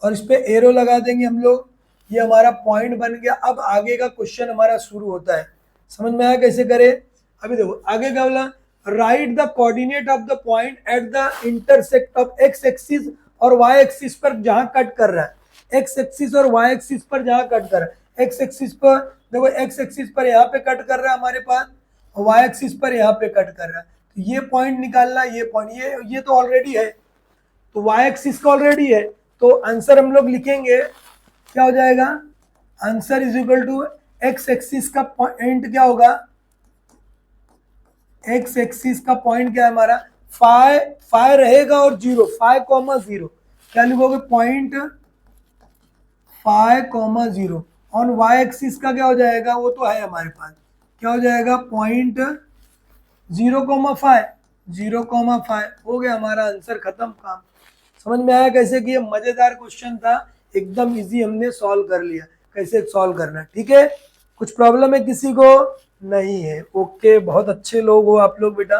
और इस पे एरो लगा देंगे हम लोग, ये हमारा पॉइंट बन गया। अब आगे का क्वेश्चन हमारा शुरू होता है, समझ में आया कैसे करे। अभी देखो आगे क्या बोला, right the coordinate of the point at the intersect of x axis और वाई एक्सिस पर जहां कट कर रहा है, एक्स एक्सिस और वाई एक्सिस पर जहां कट कर रहा है। एक्स एक्सिस पर देखो, एक्स एक्सिस पर यहाँ पे कट कर रहा है हमारे पास, और वाई एक्सिस पर यहाँ पे कट कर रहा है, तो ये पॉइंट निकालना, ये पॉइंट, ये तो ऑलरेडी है, तो वाई एक्सिस का ऑलरेडी है, तो आंसर हम लोग लिखेंगे क्या हो जाएगा, answer is equal to x axis का पॉइंट क्या होगा, एक्स एक्सिस का पॉइंट क्या है हमारा, 5 रहेगा और 0, 5,0, क्या लिखोगे, पॉइंट 5,0। ऑन वाई एक्सिस का क्या हो जाएगा, वो तो है हमारे पास, क्या हो जाएगा, पॉइंट 0,5, 0,5 हो गया हमारा आंसर, खत्म काम। समझ में आया कैसे कि ये मजेदार क्वेश्चन था, एकदम इजी हमने सॉल्व कर लिया, कैसे सॉल्व करना है। ठीक है, कुछ प्रॉब्लम है किसी को, नहीं है, ओके, बहुत अच्छे लोग हो आप लोग बेटा।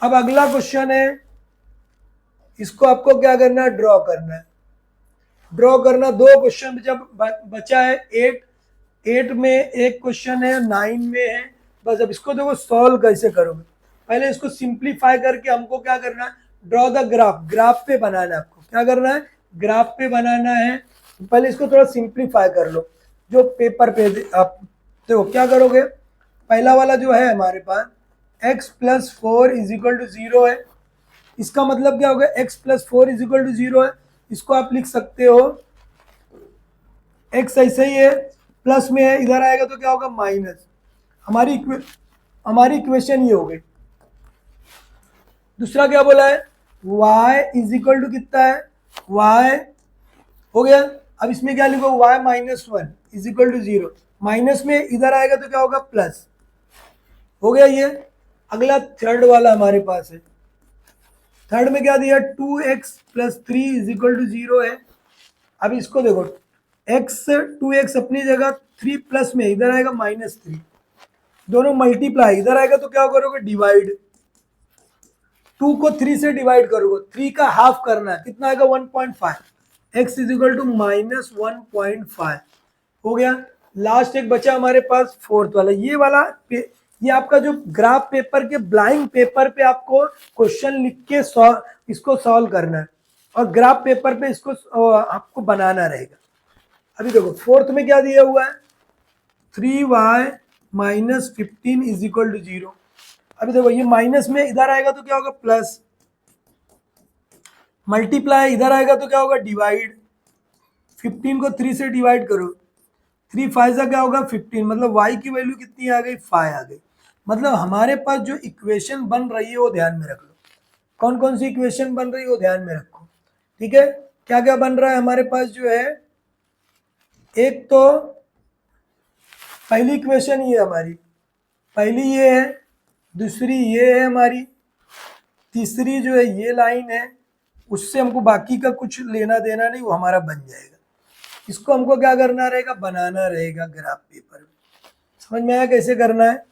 अब अगला क्वेश्चन है, इसको आपको क्या करना है, ड्रॉ करना है, ड्रॉ करना। 2 क्वेश्चन जब बचा है, 8 में एक क्वेश्चन है, 9 में है, बस। अब इसको देखो सॉल्व कैसे करोगे, पहले इसको सिंप्लीफाई करके हमको क्या करना है, ड्रॉ द ग्राफ, ग्राफ पे बनाना है आपको, क्या करना है, ग्राफ पे बनाना है। पहले इसको थोड़ा सिंप्लीफाई कर लो, जो पेपर पे आप देखो क्या करोगे, पहला वाला जो है हमारे पास x + 4 = 0 है, इसका मतलब क्या होगा, x + 4 = 0 है, इसको आप लिख सकते हो x ऐसे ही है, प्लस में है, इधर आएगा तो क्या होगा माइनस। हमारी इक्वेशन ये हो गई। दूसरा क्या बोला है, y इज इक्वल टू कितना है, y हो गया। अब इसमें क्या लिखो, y minus one is equal to zero, minus में इधर आएगा तो क्या होगा प्लस, हो गया ये। अगला थर्ड वाला हमारे पास है, थर्ड में क्या दिया 2x plus three is equal to zero है। अब इसको देखो, x 2x अपनी जगह, 3 प्लस में इधर आएगा माइनस थ्री, दोनों मल्टीप्लाई, इधर आएगा तो क्या करोगे डिवाइड, 2 को 3 से डिवाइड करोगे, 3 का हाफ करना है, कितना आएगा 1.5, x is equal to minus 1.5 हो गया। लास्ट एक बचा हमारे पास फोर्थ वाला, ये वाला ये आपका जो ग्राफ पेपर के ब्लाइंक पेपर पे आपको क्वेश्चन लिख के इसको सॉल्व करना है, और ग्राफ पेपर पे इसको आपको बनाना रहेगा। अभी देखो फोर्थ में क्या दिया हुआ है, 3y minus 15 is equal to zero. अभी देखो ये माइनस में इधर आएगा तो क्या होगा प्लस, मल्टीप्लाई इधर आएगा तो क्या होगा डिवाइड, 15 को 3 से डिवाइड करो, 3 फाइव का क्या होगा 15, मतलब y की वैल्यू कितनी आ गई 5 आ गई। मतलब हमारे पास जो इक्वेशन बन रही है वो ध्यान में रख लो, कौन कौन सी इक्वेशन बन रही है वो ध्यान में रखो, ठीक है। क्या क्या बन रहा है हमारे पास जो है, एक तो पहली इक्वेशन ये हमारी, पहली ये है, दूसरी ये है हमारी, तीसरी जो है ये लाइन है, उससे हमको बाकी का कुछ लेना देना नहीं, वो हमारा बन जाएगा। इसको हमको क्या करना रहेगा, बनाना रहेगा ग्राफ पेपर में। समझ में आया कैसे करना है।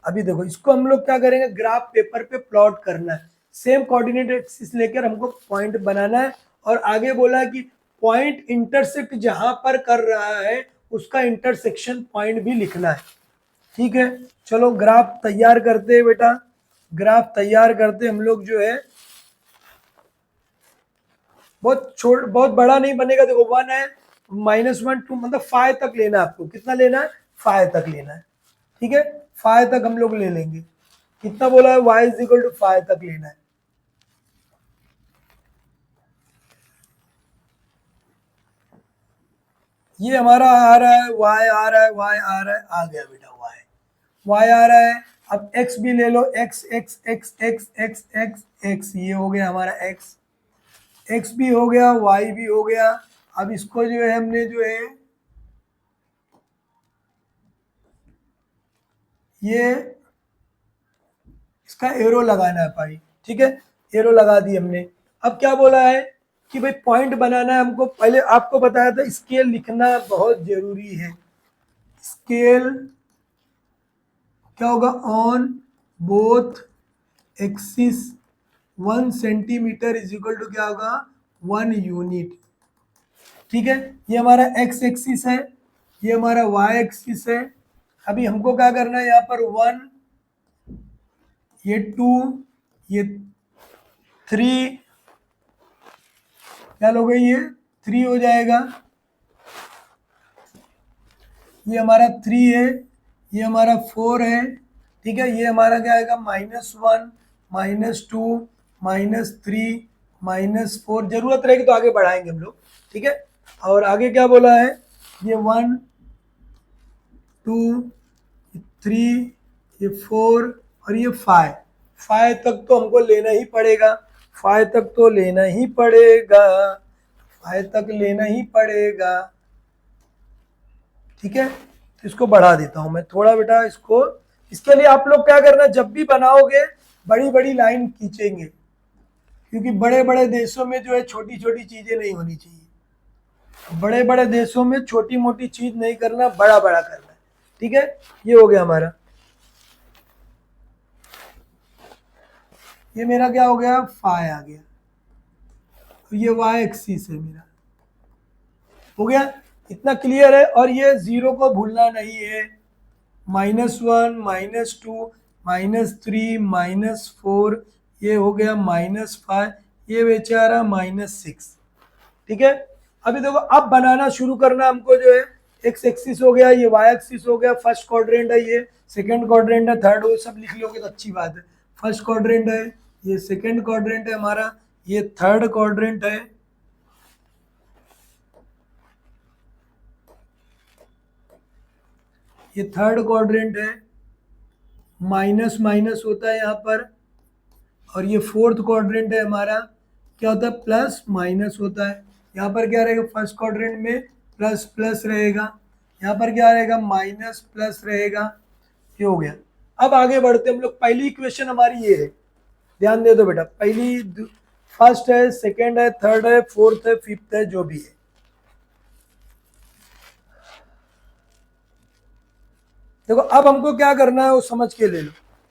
अभी देखो इसको हम लोग क्या करेंगे, ग्राफ पेपर पे प्लॉट करना है, सेम कोऑर्डिनेट एक्सिस लेकर हमको पॉइंट बनाना है, और आगे बोला कि पॉइंट इंटरसेक्ट जहां पर कर रहा है उसका इंटरसेक्शन पॉइंट भी लिखना है, ठीक है। चलो ग्राफ तैयार करते हैं बेटा, ग्राफ तैयार करते हम लोग जो है, बहुत बड़ा नहीं बनेगा। देखो 1 है, -1 2 मतलब 5 तक लेना है आपको, कितना लेना है 5 तक लेना है, ठीक है। 5 तक हम लोग ले लेंगे, कितना बोला है y इज इक्वल टू 5 तक लेना है। ये हमारा आ रहा है y आ रहा है, y आ रहा है, आ गया बेटा y आ रहा है। अब x भी ले लो, x x x x x x x ये हो गया हमारा x, x भी हो गया, y भी हो गया। अब इसको जो है हमने जो है ये इसका एरो लगाना है भाई, ठीक है, एरो लगा दी हमने। अब क्या बोला है कि भाई पॉइंट बनाना है हमको, पहले आपको बताया था स्केल लिखना बहुत जरूरी है। स्केल क्या होगा, on both axis 1 centimetre is equal to क्या होगा 1 यूनिट, ठीक है। ये हमारा x एक्सिस है, ये हमारा y एक्सिस है। अभी हमको क्या करना है, यहाँ पर 1, ये 2, ये 3, क्या लोगे ये 3 हो जाएगा, ये हमारा 3 है, ये हमारा 4 है, ठीक है। ये हमारा क्या आएगा -1 -2 -3 -4, जरूरत रहेगी तो आगे बढ़ाएंगे हम लोग, ठीक है। और आगे क्या बोला है, ये 1 2 3 ये 4 और ये 5 तक तो हमको लेना ही पड़ेगा, 5 तक तो लेना ही पड़ेगा, 5 तक लेना ही पड़ेगा, ठीक है। तो इसको बढ़ा देता हूं मैं थोड़ा बेटा इसको। इसके लिए आप लोग क्या करना, जब भी बनाओगे बड़ी बड़ी लाइन खींचेंगे, क्योंकि बड़े बड़े देशों में जो है छोटी छोटी चीजें नहीं होनी चाहिए, बड़े बड़े देशों में छोटी मोटी चीज नहीं करना, बड़ा बड़ा करना है, ठीक है। ये हो गया हमारा, ये मेरा क्या हो गया 5 आ गया, तो ये y एक्सिस है मेरा, हो गया। इतना क्लियर है। और ये जीरो को भूलना नहीं है, -1 -2 -3 -4, ये हो गया -5, ये बेचारा -6, ठीक है। अभी देखो अब बनाना शुरू करना हमको जो है, एक्स एक्सिस हो गया, ये वाई एक्सिस हो गया, फर्स्ट क्वाड्रेंट है, ये सेकंड क्वाड्रेंट है, थर्ड वो सब लिख लोगे तो अच्छी बात है। फर्स्ट क्वाड्रेंट है, ये सेकंड क्वाड्रेंट है हमारा, ये थर्ड क्वाड्रेंट है, ये थर्ड क्वाड्रेंट है, माइनस माइनस होता है यहाँ पर। और ये फोर्थ क्वाड्रेंट है हमारा, क्या होता है, प्लस माइनस होता है। यहाँ पर क्या रहेगा, फर्स्ट क्वाड्रेंट में प्लस प्लस रहेगा, यहाँ पर क्या रहेगा, माइनस प्लस रहेगा। ये हो गया। अब आगे बढ़ते हम लोग। पहली इक्वेशन हमारी ये है, ध्यान दे दो बेटा। फर्स्ट है, सेकंड है, थर्ड है, फोर्थ है, फिफ्थ है, जो भी है। देखो अब हमको क्या करना है वो समझ के ले लो।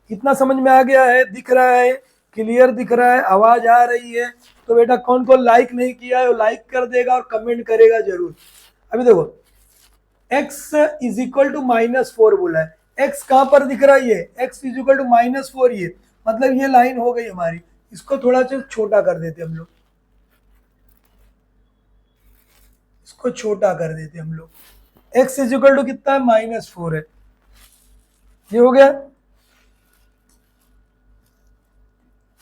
इतना समझ में आ गया है, दिख रहा है, क्लियर दिख रहा है, आवाज आ रही है। तो बेटा कौन कौन लाइक नहीं किया है वो लाइक कर देगा और कमेंट करेगा जरूर। अभी देखो x इज इक्वल टू -4 बोला है। x कहां पर दिख रहा है, ये x इज इक्वल टू -4, ये मतलब ये लाइन हो गई हमारी। इसको थोड़ा सा छोटा कर देते हम लोग, इसको छोटा कर देते हम लोग। x इज इक्वल टू कितना है, -4 है। ये हो गया।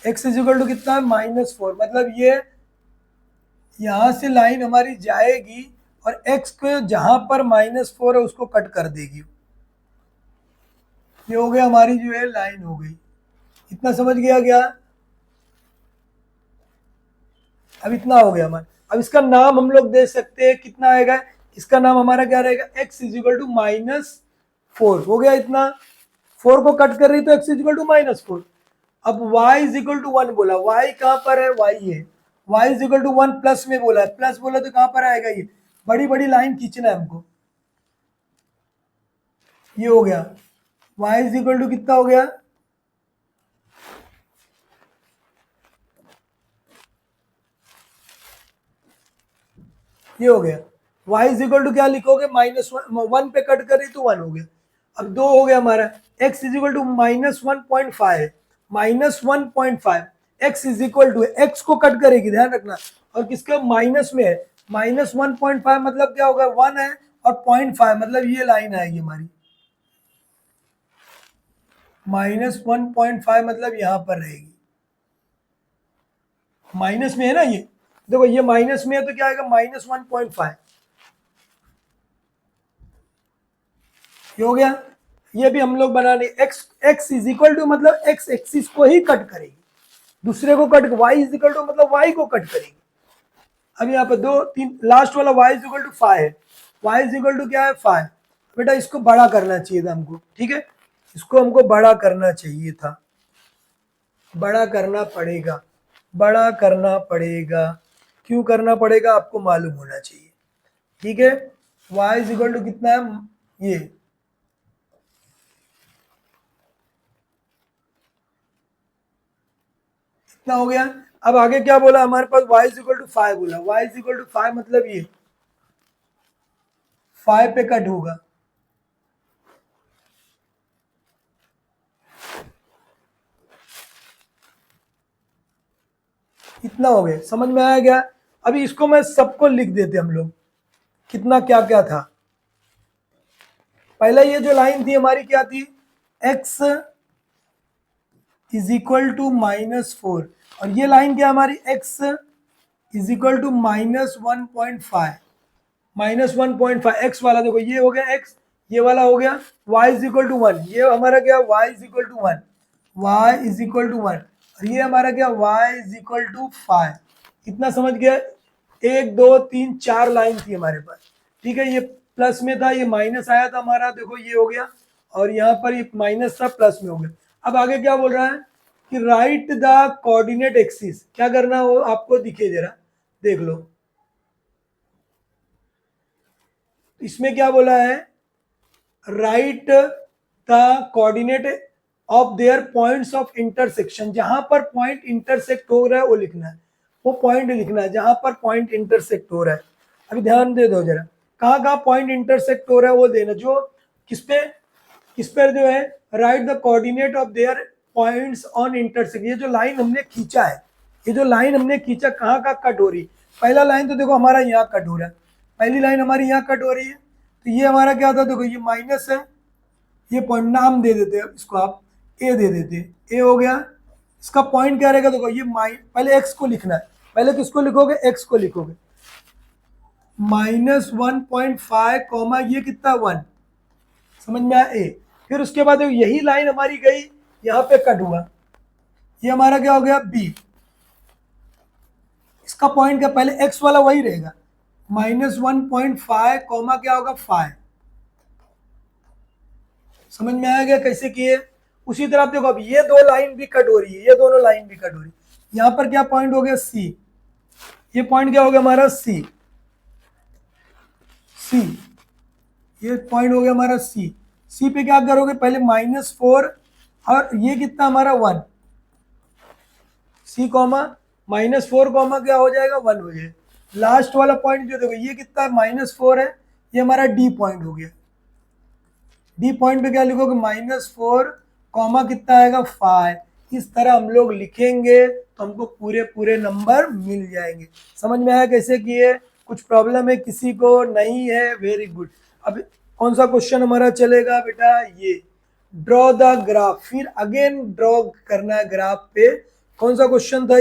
x इज इक्वल टू कितना है, -4, मतलब ये यहां से लाइन हमारी जाएगी और x को जहां पर -4 है उसको कट कर देगी। ये हो गया, हमारी जो है लाइन हो गई। इतना समझ गया क्या? अब इतना हो गया हमारा। अब इसका नाम हम लोग दे सकते हैं, कितना आएगा, इसका नाम हमारा क्या रहेगा, x इज इक्वल टू -4 हो गया। इतना 4 को कट कर रही तो x इज इक्वल टू -4। अब y इज इक्वल टू 1 बोला, y कहां पर है, y है। y is equal to 1 plus में बोला है, प्लस बोला तो कहां पर आएगा, ये बड़ी बड़ी लाइन खींचना है हमको। ये हो गया, y इज इक्वल टू कितना हो गया, ये हो गया। y इज इक्वल टू क्या लिखोगे, -1 पे कट कर रही तो 1 हो गया। अब 2 हो गया हमारा। x इज इक्वल टू -1.5 है, -1.5। x is equal to, x को कट करेगी, ध्यान रखना। और किसके माइनस में है, -1.5 मतलब क्या होगा, 1 है और 0.5 मतलब ये लाइन आएगी हमारी। -1.5 मतलब यहां पर रहेगी, माइनस में है ना ये। देखो ये माइनस में है तो क्या आएगा, -1.5। ये हो गया। ये भी हम लोग बनाने, x इज इक्वल टू मतलब x एक्सिस को ही कट करेगी, दूसरे को cut, y is equal to मतलब y को कट करेगी। अब यहाँ पर 2 3 लास्ट वाला y इज इक्वल टू 5 है, y इज इक्वल टू क्या है, 5। बेटा इसको बड़ा करना चाहिए था हमको, ठीक है, इसको हमको बड़ा करना चाहिए था, बड़ा करना पड़ेगा, बड़ा करना पड़ेगा। क्यों करना पड़ेगा आपको मालूम होना चाहिए, ठीक है। y इज इक्वल टू कितना है, ये इतना हो गया। अब आगे क्या बोला हमारे पास, y इज इक्वल टू 5 बोला, y इज इक्वल टू 5 मतलब ये 5 पे कट होगा। इतना हो गया, समझ में आया क्या? अभी इसको मैं सबको लिख देते हम लोग, कितना क्या क्या था। पहला ये जो लाइन थी हमारी क्या थी, x इज इक्वल टू -4, और ये लाइन क्या हमारी, x is equal to -1.5, -1.5 x वाला। देखो ये हो गया x, ये वाला हो गया y इज इक्वल टू 1, ये हमारा क्या, y is equal to 1, y is equal to 1, और ये हमारा क्या, y इज इक्वल टू 5। इतना समझ गया। 1 2 3 4 लाइन थी हमारे पास, ठीक है। ये प्लस में था, ये माइनस आया था हमारा, देखो ये हो गया, और यहाँ पर ये माइनस था, प्लस में हो गया। अब आगे क्या बोल रहा है कि राइट द कोऑर्डिनेट एक्सिस, क्या करना हो आपको दिखे जरा, देख लो। इसमें क्या बोला है, right the coordinate of their points of intersection, जहां पर पॉइंट इंटरसेक्ट हो रहा है वो लिखना है, वो पॉइंट लिखना है जहां पर पॉइंट इंटरसेक्ट हो रहा है। अभी ध्यान दे दो जरा, कहाँ कहाँ पॉइंट इंटरसेक्ट हो रहा है वो देना, जो किस पे जो है, right the coordinate of their points on intersect. ये जो लाइन हमने खींचा है, ये जो लाइन हमने खींचा कहाँ कहाँ कट हो रही है। पहला लाइन तो देखो हमारा यहाँ कट हो रहा है, पहली लाइन हमारी यहाँ कट हो रही है, तो ये हमारा क्या था, देखो ये माइनस है, ये पॉइंट नाम दे देते हैं इसको, आप ए दे देते, ए हो गया। इसका पॉइंट क्या रहेगा, देखो ये पहले एक्स को लिखना है, पहले किसको लिखोगे, एक्स को लिखोगे, -1.5 कॉमा ये कितना 1, समझ में आया ए। फिर उसके बाद यही लाइन हमारी गई यहाँ पे कट हुआ, ये हमारा क्या हो गया बी। इसका पॉइंट क्या, पहले एक्स वाला वही रहेगा, -1.5 कॉमा क्या होगा 5। समझ में आया गया कैसे किए। उसी तरह आप देखो अब ये दो लाइन भी कट हो रही है, ये दोनों लाइन भी कट हो रही है। यहाँ पर क्या पॉइंट हो गया सी, ये पॉइंट क्या हो गया हमारा सी, सी ये पॉइंट हो गया हमारा सी। सी पे क्या करोगे, पहले -4 और ये कितना हमारा 1, सी कॉमा -4 कॉमा क्या हो जाएगा 1 हो जाएगा। लास्ट वाला पॉइंट जो देखो ये कितना है -4 है, ये हमारा डी पॉइंट हो गया। डी पॉइंट पे क्या लिखोगे -4 कॉमा कितना आएगा 5। इस तरह हम लोग लिखेंगे तो हमको पूरे पूरे नंबर मिल जाएंगे। समझ में आया कैसे किए। कुछ प्रॉब्लम है किसी को, नहीं है, वेरी गुड। अब कौन सा क्वेश्चन हमारा चलेगा बेटा, ये ड्रॉ द ग्राफ। फिर अगेन ड्रॉ करना है ग्राफ पे। कौन सा क्वेश्चन था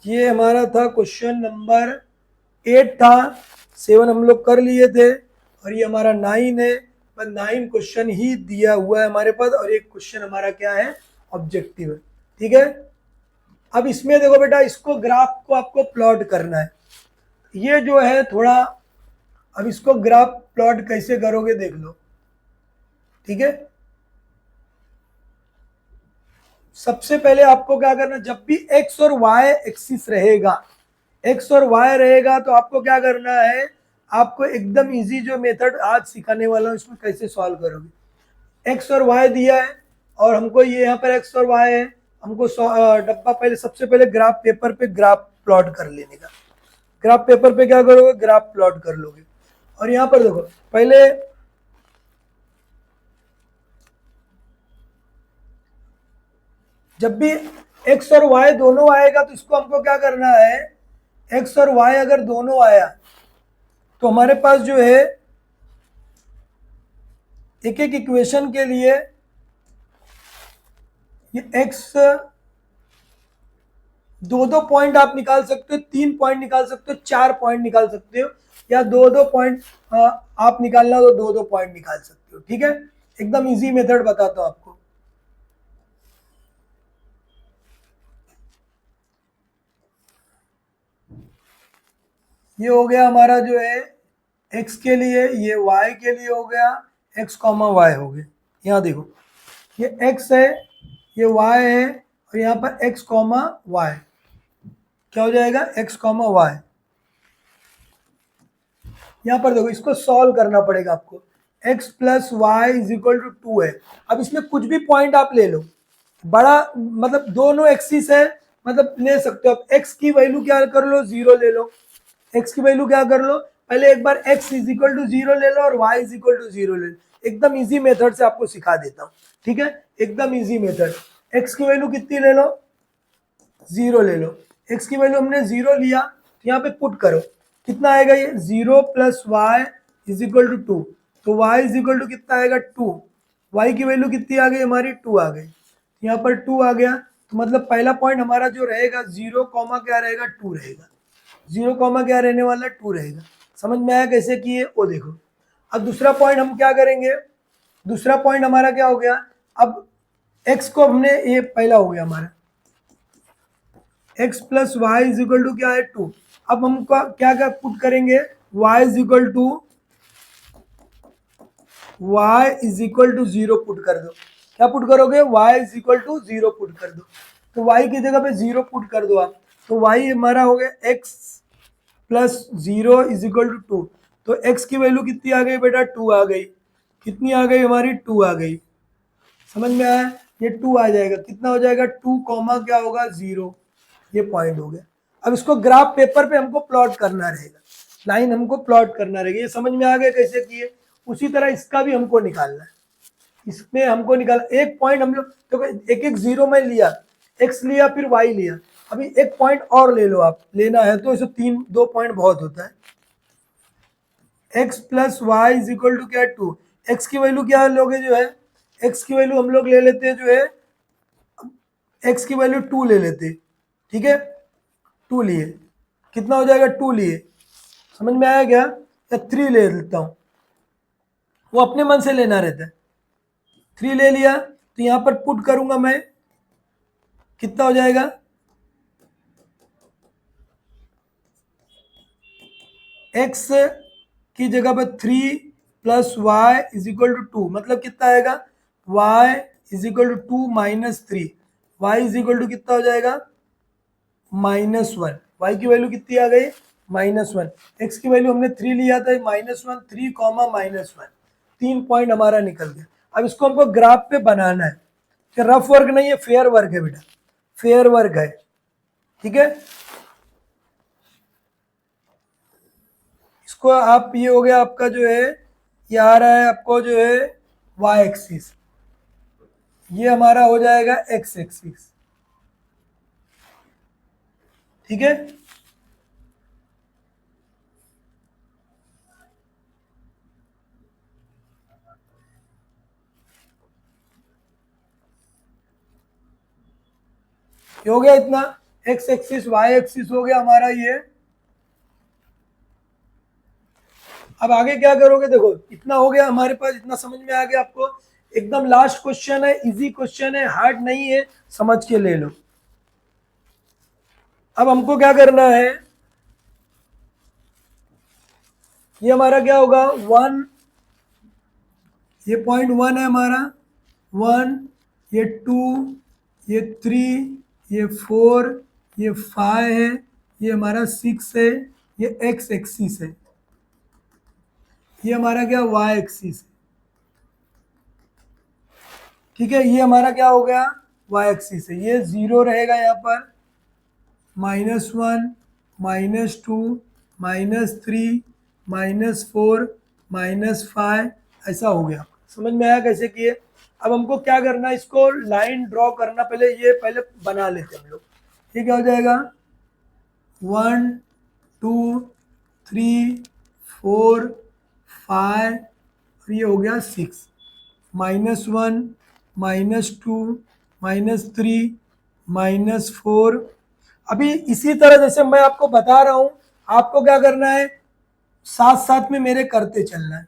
ये हमारा था क्वेश्चन नंबर 8 था, 7 हम लोग कर लिए थे और ये हमारा 9 है। पर 9 क्वेश्चन ही दिया हुआ है हमारे पास और एक क्वेश्चन हमारा क्या है ऑब्जेक्टिव है। ठीक है, अब इसमें देखो बेटा, इसको ग्राफ को आपको प्लॉट करना है। ये जो है थोड़ा, अब इसको ग्राफ प्लॉट कैसे करोगे देख लो। ठीक है, सबसे पहले आपको क्या करना, जब भी एक्स और वाई एक्सिस रहेगा, एक्स और वाई रहेगा तो आपको क्या करना है, आपको एकदम इजी जो मेथड आज सिखाने वाला हूँ इसमें कैसे सॉल्व करोगे। एक्स और वाई दिया है और हमको ये यहाँ पर एक्स और वाई है, हमको डब्बा पहले सबसे पहले ग्राफ पेपर पे ग्राफ प्लॉट कर लेने का। ग्राफ पेपर पे क्या करोगे, ग्राफ प्लॉट कर लोगे। और यहाँ पर देखो पहले जब भी एक्स और वाई दोनों आएगा तो इसको हमको क्या करना है, एक्स और वाई अगर दोनों आया तो हमारे पास जो है एक एक इक्वेशन के लिए ये एक्स दो पॉइंट आप निकाल सकते हो, 3 पॉइंट निकाल सकते हो, 4 पॉइंट निकाल सकते हो, या दो पॉइंट आप निकालना तो दो पॉइंट निकाल सकते हो। ठीक है, एकदम इजी मेथड बताता हूं आपको। ये हो गया हमारा जो है x के लिए, ये y के लिए हो गया, x कॉमा वाई हो गया। यहाँ देखो ये x है, ये y है और यहाँ पर x कॉमा वाई क्या हो जाएगा, x कॉमा वाई। यहाँ पर देखो इसको सॉल्व करना पड़ेगा आपको। x plus y is equal to 2 है। अब इसमें कुछ भी पॉइंट आप ले लो, बड़ा मतलब दोनों एक्सिस है, मतलब ले सकते हो। अब x की वैल्यू क्या कर लो, 0 ले लो। x की वैल्यू क्या कर लो, पहले एक बार x इज इक्वल टू 0 ले लो और y इज इक्वल टू 0 ले लो। एकदम इजी मेथड से आपको सिखा देता हूँ। ठीक है, एकदम इजी मेथड। x की वैल्यू कितनी ले लो, 0 ले लो। x की वैल्यू हमने 0 लिया तो यहाँ पे पुट करो, कितना आएगा ये 0 plus y is equal to 2। तो y इज इक्वल टू कितना आएगा 2। y की वैल्यू कितनी आ गई हमारी 2 आ गई, यहाँ पर 2 आ गया। तो मतलब पहला पॉइंट हमारा जो रहेगा 0 कॉमा क्या रहेगा 2 रहेगा, 0 कॉमा क्या रहने वाला 2 रहेगा। समझ में आया कैसे किए, वो देखो। अब दूसरा पॉइंट हम क्या करेंगे, दूसरा पॉइंट हमारा क्या हो गया, अब x को हमने, ये पहला हो गया हमारा x plus y is equal to क्या है 2। अब हम क्या क्या पुट करेंगे, y is equal to zero put कर दो। क्या पुट करोगे, y is equal to 0 put कर दो। तो y की जगह पे 0 पुट कर दो आप, तो y हमारा हो गया x plus 0 is equal to 2। तो x की वैल्यू कितनी आ गई बेटा 2 आ गई। कितनी आ गई हमारी 2 आ गई। समझ में आया, ये 2 आ जाएगा, कितना हो जाएगा 2 कॉमा क्या होगा 0। ये पॉइंट हो गया। अब इसको ग्राफ पेपर पे हमको प्लॉट करना रहेगा, लाइन हमको प्लॉट करना रहेगा। ये समझ में आ गया कैसे किए। उसी तरह इसका भी हमको निकालना है। इसमें हमको निकाल एक पॉइंट हम लोग तो एक एक 0 में लिया, x लिया फिर y लिया। अभी एक पॉइंट और ले लो आप, लेना है तो इसे 2 पॉइंट बहुत होता है। x plus y is equal to क्या 2। x की वैल्यू क्या लोगे जो है, x की वैल्यू हम लोग ले लेते हैं जो है, x की वैल्यू 2 ले लेते हैं। ठीक है, 2 लिए, कितना हो जाएगा 2 लिए। समझ में आया क्या, या 3 ले लेता हूँ, वो अपने मन से लेना रहता है। 3 ले लिया तो यहां पर पुट करूंगा मैं, कितना हो जाएगा, x की जगह पर 3 plus y is equal to 2, मतलब कितना आएगा, y is equal to 2 minus 3, y is equal to कितना हो जाएगा, -1। y की वैल्यू कितनी आ गई, -1। x की वैल्यू हमने 3 लिया था, -1, 3 कॉमा -1, 3 पॉइंट हमारा निकल गया। अब इसको हमको ग्राफ पे बनाना है, कि रफ वर्क नहीं है, फेयर वर्क है बेटा, फेयर वर्क है, ठीक है। इसको आप, ये हो गया आपका जो है, ये आ रहा है आपको जो है y एक्सिस, ये हमारा हो जाएगा x एक्सिस, ठीक है। ये हो गया इतना, x एक्सिस y एक्सिस हो गया हमारा ये। अब आगे क्या करोगे, देखो इतना हो गया हमारे पास, इतना समझ में आ गया आपको। एकदम लास्ट क्वेश्चन है, इजी क्वेश्चन है, हार्ड नहीं है, समझ के ले लो। अब हमको क्या करना है, ये हमारा क्या होगा, 1, ये पॉइंट 1 है हमारा, 1, ये 2, ये 3, ये 4, ये 5 है, ये हमारा 6 है, ये x एक्सिस है, ये हमारा क्या, y एक्सिस है, ठीक है। ये हमारा क्या हो गया, y एक्सिस है, ये 0 रहेगा यहाँ पर, -1, -2, -3, -4, -5, ऐसा हो गया। समझ में आया कैसे किए। अब हमको क्या करना है, इसको लाइन ड्रॉ करना, पहले ये पहले बना लेते हैं हम लोग। ये क्या हो जाएगा, 1, 2, 3, 4, 5, और ये हो गया 6, -1, -2, -3, -4। अभी इसी तरह जैसे मैं आपको बता रहा हूं, आपको क्या करना है, साथ साथ में मेरे करते चलना है,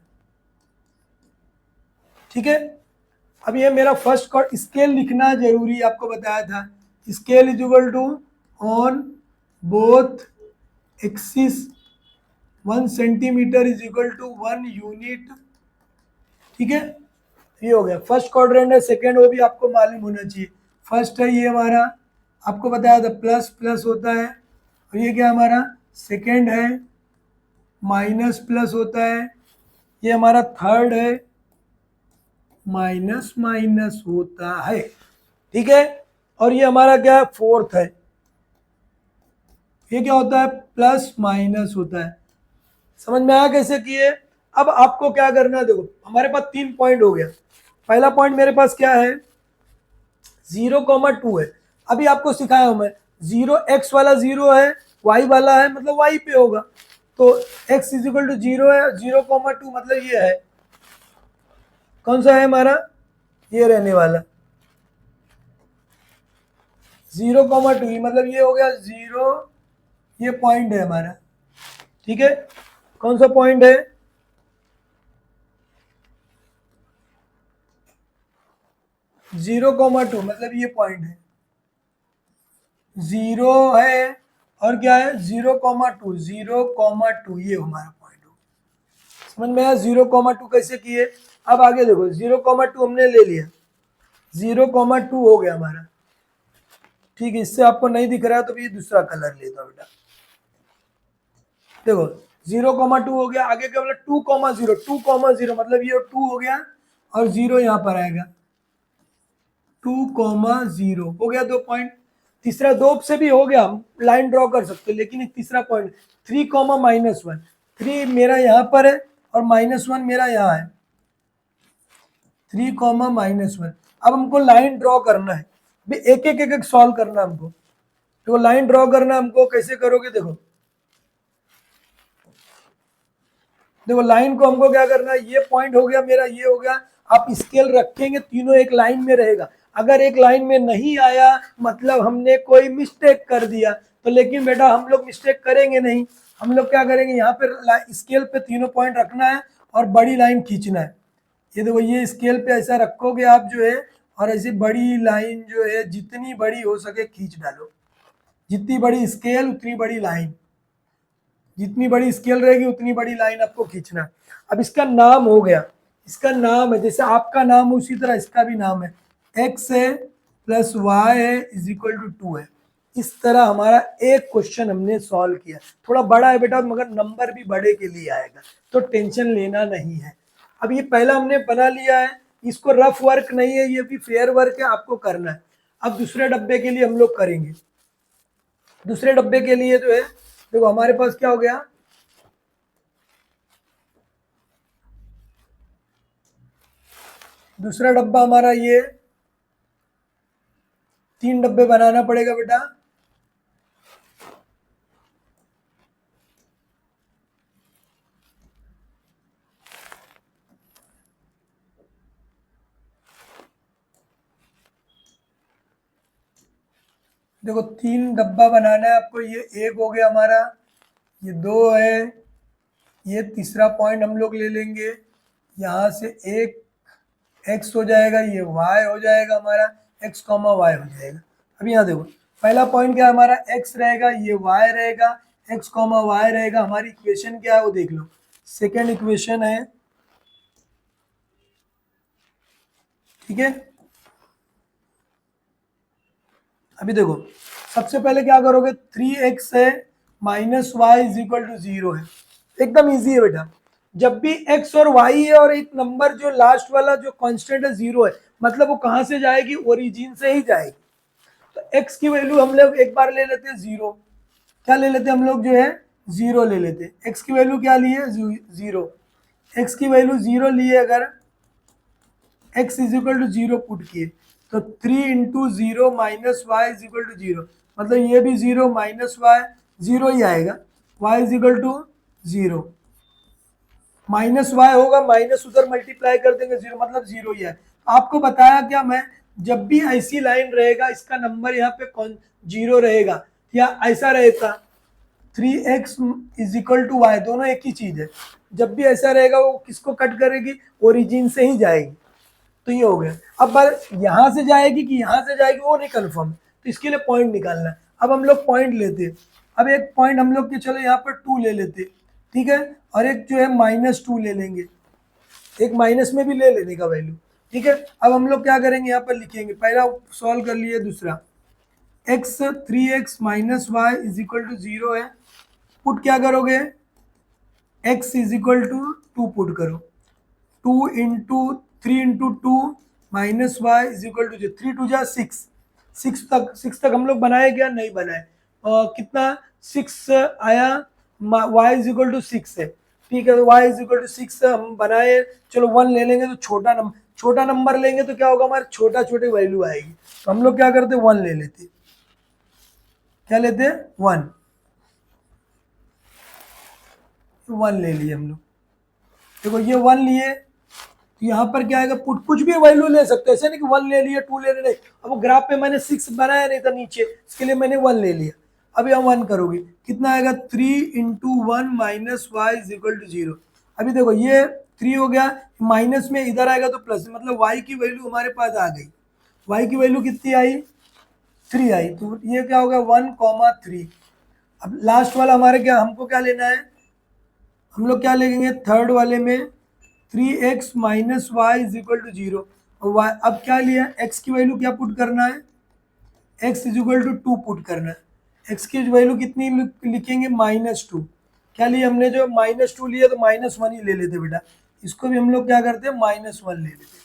ठीक है। अब ये मेरा फर्स्ट कॉर्ड, स्केल लिखना जरूरी, आपको बताया था, scale is equal to on both axis 1 centimetre is equal to 1 unit, ठीक है। ये हो गया फर्स्ट क्वाड्रेंट है। सेकंड वो भी आपको मालूम होना चाहिए, फर्स्ट है ये हमारा, आपको बताया था प्लस प्लस होता है, और ये क्या हमारा सेकंड है, माइनस प्लस होता है, ये हमारा थर्ड है, माइनस माइनस होता है, ठीक है। और ये हमारा क्या है, फोर्थ है, ये क्या होता है, प्लस माइनस होता है। समझ में आया कैसे किए। अब आपको क्या करना है, देखो हमारे पास 3 पॉइंट हो गया। पहला पॉइंट मेरे पास क्या है, 0,2 है। अभी आपको सिखाया हूं मैं, 0 x वाला 0 है, y वाला है, मतलब y पे होगा, तो x इज इक्वल टू 0 है, 0,2 मतलब ये है, कौन सा है हमारा, ये रहने वाला 0,2, मतलब ये हो गया 0, ये पॉइंट है हमारा, ठीक है। कौन सा पॉइंट है, 0,2, मतलब ये पॉइंट है, 0 है, और क्या है 0,2, 0,2, ये हमारा पॉइंट हो। समझ में आया 0,2 कैसे किए। अब आगे देखो, 0,2 हमने ले लिया, 0,2 हो गया हमारा, ठीक है। इससे आपको नहीं दिख रहा है तो ये दूसरा कलर लेता हूं बेटा, देखो 0,2 हो गया। आगे क्या बोला, 2,0, 2,0 मतलब ये 2 हो गया, और 0 यहाँ पर आएगा, 2,0 हो गया, 2 पॉइंट। तीसरा 2 से भी हो गया, हम लाइन ड्रॉ कर सकते हैं, लेकिन एक तीसरा पॉइंट 3, -1, 3 मेरा यहाँ पर है, और -1 मेरा यहाँ है, 3, -1। अब हमको लाइन ड्रॉ करना है, एक एक एक एक सॉल्व करना है हमको। तो लाइन ड्रॉ करना हमको, कैसे करोगे, देखो देखो लाइन को हमको क्या करना है, ये पॉइंट हो गया मेरा, ये हो गया। आप स्केल रखेंगे, तीनों एक लाइन में रहेगा। अगर एक लाइन में नहीं आया, मतलब हमने कोई मिस्टेक कर दिया, तो लेकिन बेटा हम लोग मिस्टेक करेंगे नहीं, हम लोग क्या करेंगे, यहाँ पे स्केल पे तीनों पॉइंट रखना है और बड़ी लाइन खींचना है। ये देखो ये स्केल पे ऐसा रखोगे आप जो है, और ऐसी बड़ी लाइन जो है जितनी बड़ी हो सके खींच डालो। जितनी बड़ी स्केल उतनी बड़ी लाइन, जितनी बड़ी स्केल रहेगी उतनी बड़ी लाइन आपको खींचना है। अब इसका नाम हो गया, इसका नाम है जैसे आपका नाम उसी तरह इसका भी नाम है, x है प्लस वाई है इज इक्वल टू 2 है। इस तरह हमारा एक क्वेश्चन हमने सॉल्व किया। थोड़ा बड़ा है बेटा मगर नंबर भी बड़े के लिए आएगा, तो टेंशन लेना नहीं है। अब ये पहला हमने बना लिया है, इसको रफ वर्क नहीं है, ये भी फेयर वर्क है, आपको करना है। अब दूसरे डब्बे के लिए हम लोग करेंगे। दूसरे डब्बे के लिए जो है देखो हमारे पास क्या हो गया, दूसरा डब्बा हमारा ये 3 डब्बे बनाना पड़ेगा बेटा। देखो 3 डब्बा बनाना है आपको, ये एक हो गया हमारा, ये 2 है, ये तीसरा पॉइंट हम लोग ले लेंगे, यहाँ से एक x हो जाएगा, ये y हो जाएगा हमारा, x कॉमा वाई हो जाएगा। अब यहाँ देखो पहला पॉइंट क्या है हमारा, x रहेगा, ये y रहेगा, x कॉमा वाई रहेगा। हमारी इक्वेशन क्या है वो देख लो, सेकेंड इक्वेशन है, ठीक है। अभी देखो सबसे पहले क्या करोगे, 3x है minus y is equal to 0 है। एकदम इजी है बेटा, जब भी x और y है और एक नंबर जो लास्ट वाला जो कांस्टेंट है 0 है, मतलब वो कहाँ से जाएगी, ओरिजिन से ही जाएगी। तो x की वैल्यू हम लोग एक बार ले लेते हैं 0, क्या ले लेते हैं हम लोग जो है 0 ले लेते हैं। x की वैल्यू क्या ली है 0, x की वैल्यू 0 लिए, अगर x is equal to 0 put किए तो 3 into 0 minus y is equal to 0, मतलब ये भी 0 माइनस वाई 0 ही आएगा, y is equal to 0, minus y होगा, माइनस उधर मल्टीप्लाई कर देंगे 0 मतलब 0 ही है। आपको बताया क्या मैं, जब भी ऐसी लाइन रहेगा इसका नंबर यहाँ पे कौन 0 रहेगा, या ऐसा रहेगा 3x is equal to Y, दोनों एक ही चीज है। जब भी ऐसा रहेगा वो किसको कट करेगी, ओरिजिन से ही जाएगी। तो ये हो गया। अब बात यहाँ से जाएगी कि यहाँ से जाएगी वो नहीं कन्फर्म, तो इसके लिए पॉइंट निकालना है। अब हम लोग पॉइंट लेते, अब एक पॉइंट हम लोग के चलो यहाँ पर 2 ले लेते, ठीक है, और एक जो है -2 ले लेंगे, एक माइनस में भी ले लेने का वैल्यू, ठीक है। अब हम लोग क्या करेंगे, यहाँ पर लिखेंगे, पहला सॉल्व कर लिए, दूसरा x 3x minus y is equal to 0 है, पुट क्या करोगे, x is equal to 2 put करो, 2 into 3 into 2 minus y is equal to 3 two जा 6, 6 तक हम लोग बनाए क्या, नहीं बनाए, कितना 6 आया, वाई इज इक्वल टू 6 है, ठीक है। तो वाई इज इक्वल टू 6 हम बनाए, चलो 1 ले लेंगे, तो छोटा नंबर लेंगे तो क्या होगा, हमारे छोटी वैल्यू आएगी, तो हम लोग क्या करते 1 ले लेते, क्या लेते 1 ले लिए हम लोग। देखो ये 1 लिए, तो यहाँ पर क्या आएगा, पुट कुछ भी वैल्यू ले सकते हो, ऐसा नहीं कि 1 ले लिया 2 ले लिया, नहीं। अब वो ग्राफ पे मैंने 6 बनाया नहीं था नीचे, इसके लिए मैंने 1 ले लिया। अब यहाँ 1 करोगे कितना आएगा, 3 into 1 minus y is equal to 0। अभी देखो ये 3 हो गया, माइनस में इधर आएगा तो प्लस, मतलब y की वैल्यू हमारे पास आ गई। y की वैल्यू कितनी आई, 3 आई, तो ये क्या होगा 1,3। अब लास्ट वाला हमारे क्या, हमको क्या लेना है, हम लोग क्या लेंगे थर्ड वाले में 3x minus y is equal to 0, और y अब क्या लिया, x की वैल्यू क्या पुट करना है, x is equal to 2 put करना है। x की वैल्यू कितनी लिखेंगे, -2, क्या लिया हमने, जो -2 लिया तो -1 ही ले लेते बेटा, इसको भी हम लोग क्या करते हैं -1 ले लेते,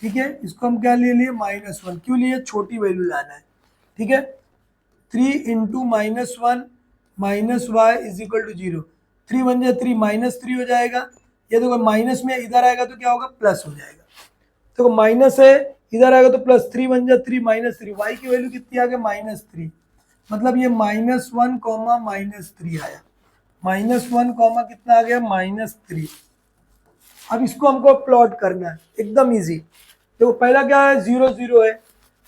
ठीक है। इसको हम क्या ले लिए -1, क्यों लिए, छोटी वैल्यू लाना है, ठीक है। 3 into -1 minus y is equal to 0, 3 बन जाए 3 -3 हो जाएगा, ये देखो माइनस में इधर आएगा तो क्या होगा, प्लस हो जाएगा। देखो माइनस है, इधर आएगा तो प्लस, 3 बन जाए 3 -3, वाई की वैल्यू कितनी आ गई -3, मतलब ये -1 कॉमा -3 आया, -1 कॉमा कितना आ गया -3। अब इसको हमको प्लॉट करना है, एकदम इजी। देखो पहला क्या है 0 0 है,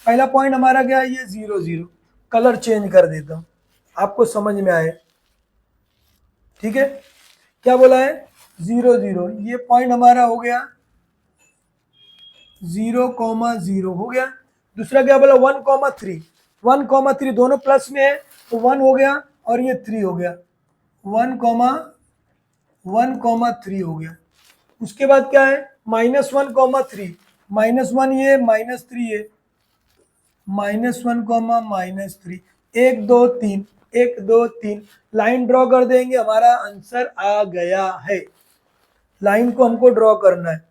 पहला पॉइंट हमारा क्या है, ये 0 0, कलर चेंज कर देता हूँ आपको समझ में आए, ठीक है। क्या बोला है 0 0, ये पॉइंट हमारा हो गया 0,0 हो गया। दूसरा क्या बोला 1,3, 1,3 दोनों प्लस में है तो 1 हो गया और ये 3 हो गया, 1,3 हो गया। उसके बाद क्या है -1,3, -1 ये -3 ये, -1, -3, 1, 2, 3, 1, 2, 3 लाइन ड्रॉ कर देंगे, हमारा आंसर आ गया है। लाइन को हमको ड्रॉ करना है।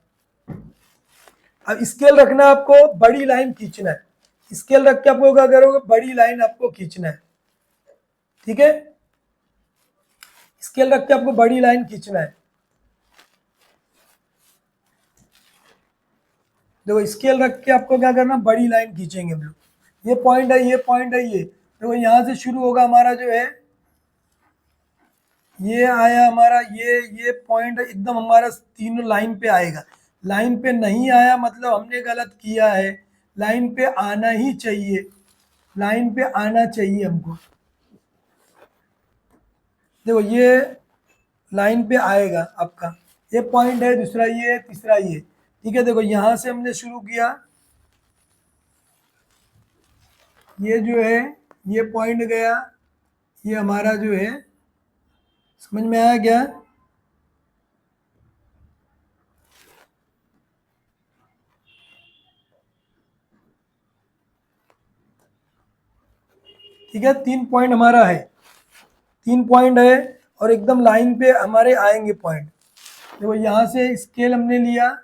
अब स्केल रखना है आपको, बड़ी लाइन खींचना है। स्केल रख के आपको क्या करोगे, बड़ी लाइन आपको खींचना है, ठीक है। स्केल रख के आपको बड़ी लाइन खींचना है। देखो स्केल रख के आपको क्या करना, बड़ी लाइन खींचेंगे हम लोग। ये पॉइंट है, ये पॉइंट है, ये देखो यहाँ से शुरू होगा हमारा जो है, ये आया हमारा, ये पॉइंट एकदम हमारा तीनों लाइन पे आएगा। लाइन पे नहीं आया मतलब हमने गलत किया है, लाइन पे आना ही चाहिए, लाइन पे आना चाहिए हमको। देखो ये लाइन पे आएगा आपका, ये पॉइंट है, दूसरा ये, तीसरा ये, ठीक है। देखो यहाँ से हमने शुरू किया, ये जो है ये पॉइंट गया, ये हमारा जो है, समझ में आया क्या? ठीक है, 3 पॉइंट हमारा है, 3 पॉइंट है और एकदम लाइन पे हमारे आएंगे पॉइंट। देखो यहाँ से स्केल हमने लिया,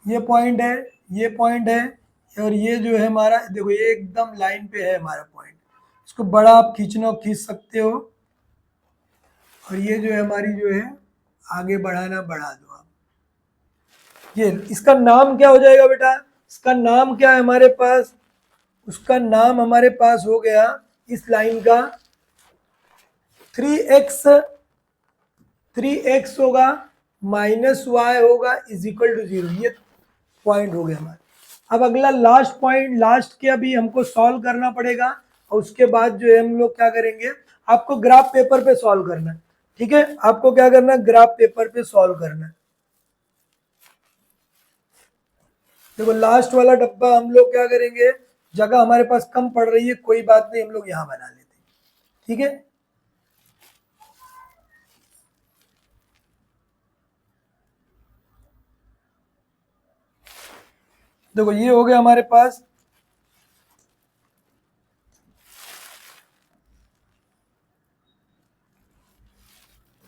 ये पॉइंट है, ये पॉइंट है और ये जो है हमारा, देखो ये एकदम लाइन पे है हमारा पॉइंट। इसको बड़ा आप खींचना खींच सकते हो और ये जो है हमारी जो है आगे बढ़ाना बढ़ा दो आप। ये इसका नाम क्या हो जाएगा बेटा, इसका नाम क्या है हमारे पास, उसका नाम हमारे पास हो गया इस लाइन का 3x, 3x होगा -y होगा =0, ये पॉइंट हो गया हमारा। अब अगला लास्ट पॉइंट, लास्ट के अभी हमको सॉल्व करना पड़ेगा और उसके बाद जो है हम लोग क्या करेंगे, आपको ग्राफ पेपर पे सॉल्व करना है, ठीक है। आपको क्या करना है, ग्राफ पेपर पे सॉल्व करना है। देखो लास्ट वाला डब्बा हम लोग क्या करेंगे, जगह हमारे पास कम पड़ रही है, कोई बात नहीं, हम लोग यहाँ बना लेते हैं, ठीक है। देखो ये हो गया हमारे पास,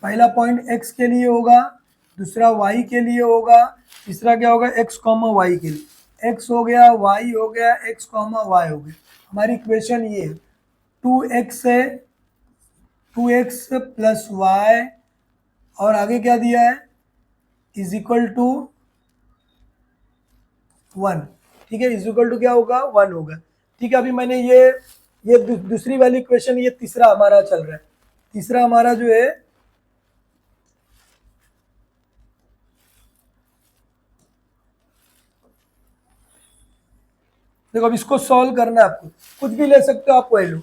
पहला पॉइंट x के लिए होगा, दूसरा y के लिए होगा, तीसरा क्या होगा x, y के लिए। x हो गया, y हो गया, x, y हो गया। हमारी इक्वेशन ये है 2x है, 2x प्लस y और आगे क्या दिया है =1, ठीक है। = क्या होगा, 1 होगा, ठीक है। अभी मैंने ये दूसरी वाली इक्वेशन, ये तीसरा हमारा चल रहा है, तीसरा हमारा जो है, देखो अब इसको सॉल्व करना है आपको, कुछ भी ले सकते हो आप वैल्यू।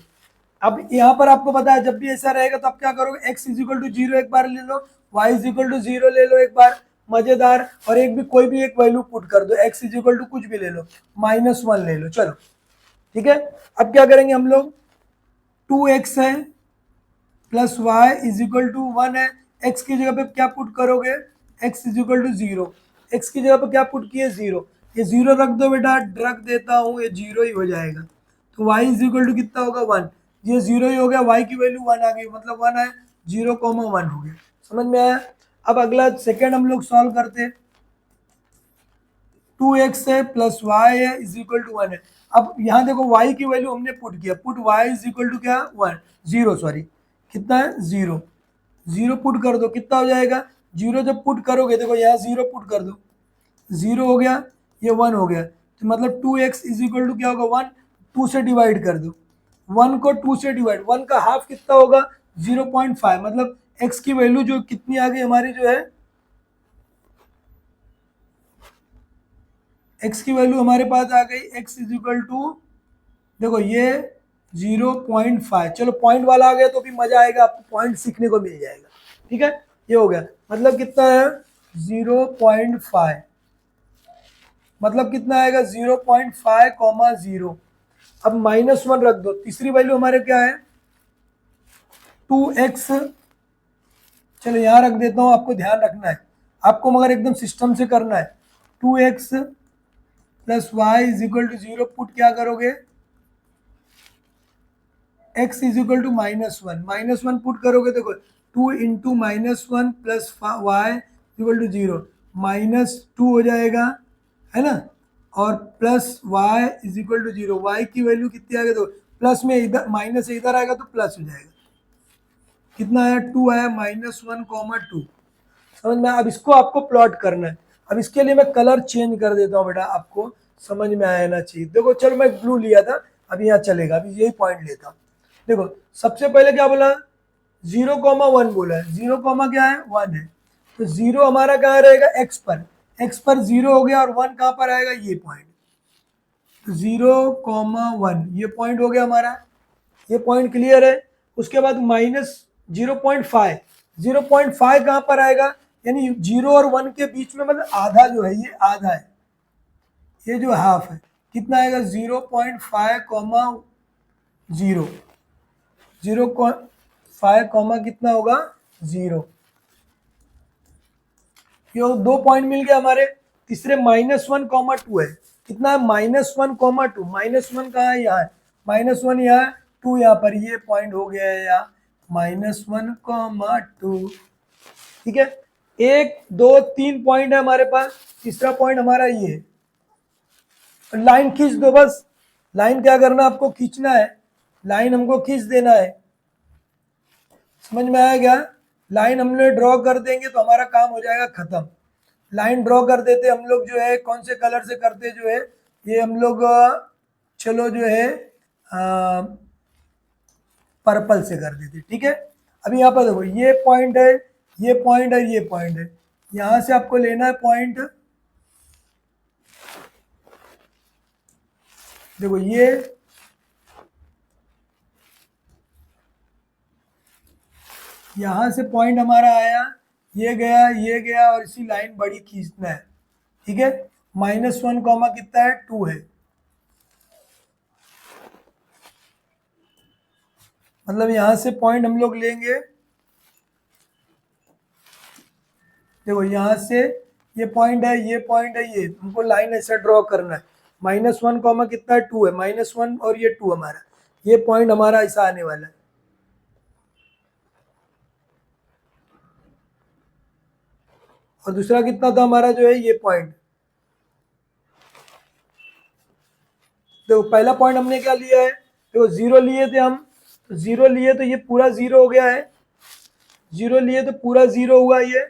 अब यहाँ पर आपको पता है जब भी ऐसा रहेगा तो आप क्या करोगे, x =0 एक बार ले लो, y =0 ले लो एक बार, मजेदार। और एक भी कोई भी एक वैल्यू पुट कर दो, x कुछ भी ले लो, -1 ले लो, चलो ठीक है। अब क्या करेंगे हम लोग, 2x है प्लस y =1 है, x की जगह पे क्या पुट करोगे, x =0, x की जगह पे क्या पुट किए 0, ये 0 रख दो बेटा, रख देता हूँ, ये 0 ही हो जाएगा। तो y कितना होगा 1, ये 0 ही हो गया, y की वैल्यू 1 आ गई, मतलब 1 है, 0,1 हो गया। समझ में आया? अब अगला सेकेंड हम लोग सॉल्व करते हैं, 2x है प्लस y है =1 है। अब यहाँ देखो y की वैल्यू हमने पुट किया, पुट y क्या 1, 0 सॉरी, कितना है 0, 0 पुट कर दो, कितना हो जाएगा 0, जब पुट करोगे देखो यहाँ 0 पुट कर दो, 0 हो गया, ये 1 हो गया, तो मतलब 2x क्या होगा 1, 2 से डिवाइड कर दो, 1 को 2 से डिवाइड, 1 का हाफ कितना होगा 0.5, मतलब x की वैल्यू जो कितनी आ गई हमारी जो है, x की वैल्यू हमारे पास आ गई, x देखो ये 0.5, चलो पॉइंट वाला आ गया तो भी मजा आएगा, आपको पॉइंट सीखने को मिल जाएगा, ठीक है। ये हो गया, मतलब कितना है 0.5, मतलब कितना आएगा 0.5, 0। अब -1 रख दो, तीसरी वैल्यू हमारे क्या है 2x। चलो यहाँ रख देता हूँ, आपको ध्यान रखना है, आपको मगर एकदम सिस्टम से करना है। 2x plus y is equal to 0 put क्या करोगे, x is equal to -1, -1 put करोगे, देखो 2 into -1 plus y equal to 0, -2 हो जाएगा, है ना, और plus y is equal to 0। Y की वैल्यू कितनी आएगा, तो प्लस में इधर माइनस से इधर आएगा तो प्लस हो जाएगा। कितना आया 2 आया, -1, 2। समझ में, अब इसको आपको प्लॉट करना है। अब इसके लिए मैं कलर चेंज कर देता हूँ बेटा, आपको समझ में आना चाहिए। देखो चलो मैं ब्लू लिया था, अभी यहाँ चलेगा, अभी यही पॉइंट लेता हूँ। देखो सबसे पहले क्या बोला, 0,1 बोला है, 0, क्या है 1 है, तो 0 हमारा कहाँ रहेगा एक्स पर, एक्स पर 0 हो गया, और 1 कहाँ पर आएगा, ये पॉइंट, तो 0,1 ये पॉइंट हो गया हमारा, ये पॉइंट क्लियर है। उसके बाद -0.5, 0.5 कहाँ पर आएगा, यानी 0 और 1 के बीच में, मतलब आधा जो है, ये आधा है, ये जो हाफ है, कितना आएगा 0.5, 0, 0.5 कितना होगा 0। ये 2 पॉइंट मिल गए हमारे। तीसरे -1, 2 है, कितना है -1, 2, -1 कहाँ है, यहाँ है, -1 यहाँ है, 2 यहाँ पर, ये पॉइंट हो गया है यहाँ -1, 2। ठीक है, 1, 2, 3 पॉइंट है हमारे पास, तीसरा पॉइंट हमारा ये है। लाइन खींच दो बस, लाइन क्या करना आपको, खींचना है, लाइन हमको खींच देना है। समझ में आया क्या, लाइन हम लोग ड्रॉ कर देंगे तो हमारा काम हो जाएगा खत्म। लाइन ड्रॉ कर देते हम लोग, जो है कौन से कलर से करते, जो है ये हम लोग चलो जो है पर्पल से कर देते, ठीक है। अभी यहाँ पर देखो ये पॉइंट है, ये पॉइंट है, ये पॉइंट है, यहाँ से आपको लेना है पॉइंट। देखो ये यहाँ से पॉइंट हमारा आया, ये गया, ये गया, और इसी लाइन बड़ी खींचना है, ठीक है। -1, कितना है 2 है, मतलब यहाँ से पॉइंट हम लोग लेंगे, देखो यहाँ से ये पॉइंट है, ये पॉइंट है, ये हमको लाइन ऐसा ड्रॉ करना है। -1, कितना है 2 है, -1 और ये 2 हमारा, ये पॉइंट हमारा ऐसा आने वाला है। और दूसरा कितना था हमारा, जो है ये पॉइंट, देखो पहला पॉइंट हमने क्या लिया है, देखो 0 लिए थे हम, तो 0 लिए तो ये पूरा 0 हो गया है, 0 लिए तो पूरा 0 हुआ ये।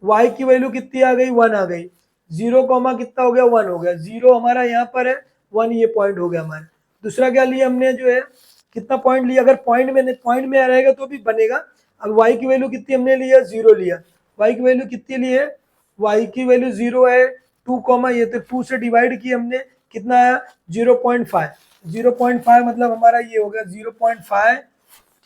y की वैल्यू कितनी आ गई, 1 आ गई, 0, कितना हो गया 1 हो गया, 0 हमारा यहाँ पर है, 1 ये पॉइंट हो गया हमारा। दूसरा क्या लिया हमने, जो है कितना पॉइंट लिया, अगर पॉइंट में रहेगा तो भी बनेगा। अब y की वैल्यू कितनी हमने लिया, 0 लिया, y की वैल्यू कितनी ली है, y की वैल्यू 0 है, 2, ये तो 2 से डिवाइड किया हमने, कितना आया 0.5, 0.5 मतलब हमारा ये हो गया 0.5,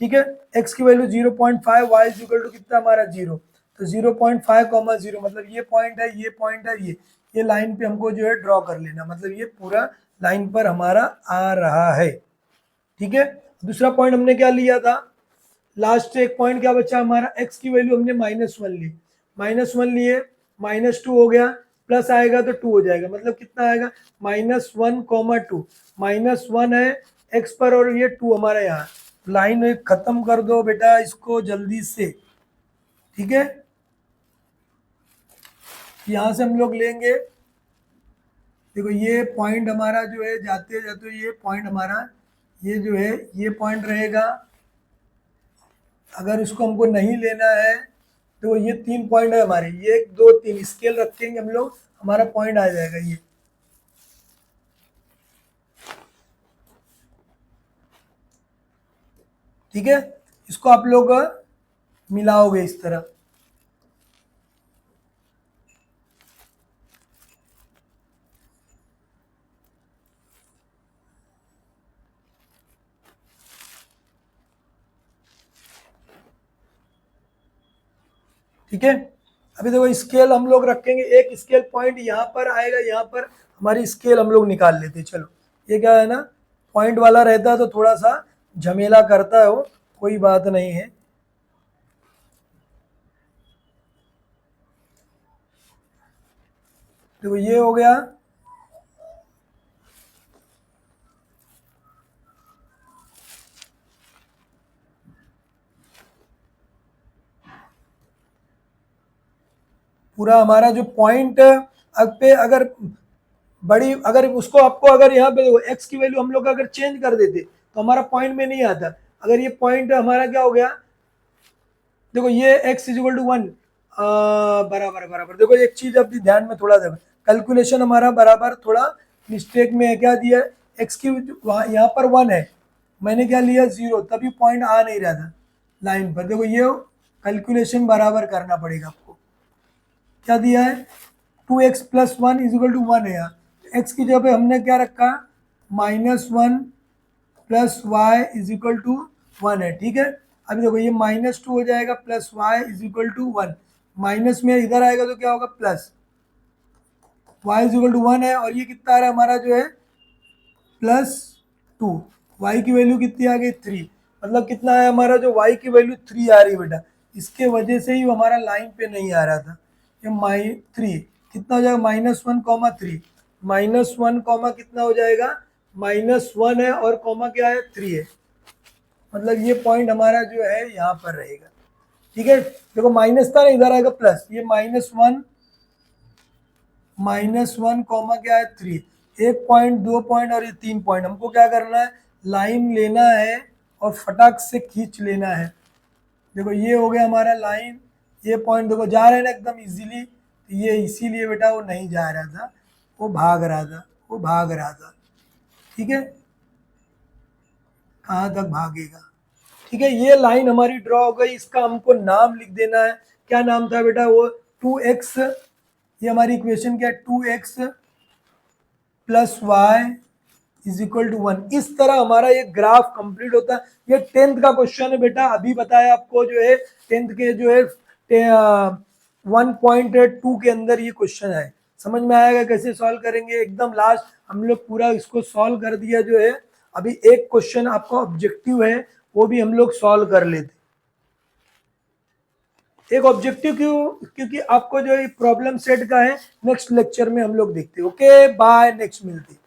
ठीक है। x की value 0.5, y is equal to कितना हमारा 0, तो 0.5, 0 मतलब ये पॉइंट है, ये पॉइंट है, ये लाइन पे हमको जो है ड्रॉ कर लेना, मतलब ये पूरा लाइन पर हमारा आ रहा है, ठीक है। दूसरा पॉइंट हमने क्या लिया था, लास्ट एक पॉइंट क्या बचा हमारा, x की वैल्यू हमने -1 ली, -1 लिए, -2 हो गया, प्लस आएगा तो 2 हो जाएगा, मतलब कितना आएगा -1, 2, -1 है x पर, और ये 2 हमारा यहाँ, लाइन खत्म कर दो बेटा इसको जल्दी से, ठीक है। यहाँ से हम लोग लेंगे, देखो ये पॉइंट हमारा जो है, जाते जाते ये पॉइंट हमारा, ये जो है ये पॉइंट रहेगा। अगर इसको हमको नहीं लेना है तो ये 3 पॉइंट है हमारे, ये 1, 2, 3 स्केल रखेंगे हम लोग, हमारा पॉइंट आ जाएगा ये, ठीक है। इसको आप लोग मिलाओगे इस तरह, ठीक है। अभी देखो स्केल हम लोग रखेंगे, एक स्केल पॉइंट यहाँ पर आएगा, यहाँ पर हमारी स्केल हम लोग निकाल लेते हैं। चलो ये क्या है ना, पॉइंट वाला रहता है तो थोड़ा सा झमेला करता है वो, कोई बात नहीं है। देखो ये हो गया, पूरा हमारा जो पॉइंट पे अगर बड़ी, अगर उसको आपको अगर यहाँ पे एक्स की वैल्यू हम लोग अगर चेंज कर देते तो हमारा पॉइंट में नहीं आता। अगर ये पॉइंट हमारा क्या हो गया, देखो ये x इजिकल टू 1 बराबर बराबर, देखो एक चीज अपनी ध्यान में थोड़ा देखो, कैलकुलेशन हमारा बराबर थोड़ा मिस्टेक में है, क्या दिया है x की यहाँ पर 1 है, मैंने क्या लिया 0, तभी पॉइंट आ नहीं रहा था लाइन पर। देखो ये कैलकुलेशन बराबर करना पड़ेगा आपको। क्या दिया है 2x प्लस 1 इजिकल टू 1 है, यहाँ x की जगह पे हमने क्या रखा -1 plus y is equal to 1 है, ठीक है। अभी देखो ये -2 हो जाएगा plus y is equal to 1, minus में इधर आएगा तो क्या होगा plus, y is equal to 1 है, और ये कितना आ रहा है हमारा जो है +2, वाई की वैल्यू कितनी आ गई 3, मतलब कितना है हमारा जो वाई की वैल्यू 3 आ रही है बेटा, इसके वजह से ही हमारा लाइन पे नहीं आ रहा था। ये -3 कितना हो जाएगा -1, 3 -1 कॉमा कितना हो जाएगा -1 है, और कॉमा क्या है 3 है, मतलब ये पॉइंट हमारा जो है यहाँ पर रहेगा, ठीक है। देखो माइनस था ना, इधर आएगा प्लस, ये -1 कॉमा क्या है 3, 1 पॉइंट 2 पॉइंट और ये 3 पॉइंट, हमको क्या करना है लाइन लेना है और फटाक से खींच लेना है। देखो ये हो गया हमारा लाइन, ये पॉइंट देखो जा रहे हैं ना एकदम इजीली, ये इसीलिए बेटा वो नहीं जा रहा था, वो भाग रहा था, वो भाग रहा था, ठीक है। कहाँ तक भागेगा, ठीक है। ये लाइन हमारी ड्रॉ हो गई, इसका हमको नाम लिख देना है, क्या नाम था बेटा वो 2x, ये हमारी इक्वेशन क्या है 2x plus y is equal to 1। इस तरह हमारा ये ग्राफ कंप्लीट होता है। ये 10th का क्वेश्चन है बेटा, अभी बताया आपको जो है 10th के जो है 1.2 के अंदर ये क्वेश्चन है, समझ में आएगा कैसे सॉल्व करेंगे। एकदम लास्ट हम लोग पूरा इसको सॉल्व कर दिया जो है, अभी एक क्वेश्चन आपका ऑब्जेक्टिव है वो भी हम लोग सॉल्व कर लेते। एक ऑब्जेक्टिव क्यों, क्योंकि आपको जो ये प्रॉब्लम सेट का है नेक्स्ट लेक्चर में हम लोग देखते हैं। ओके बाय, नेक्स्ट मिलते हैं।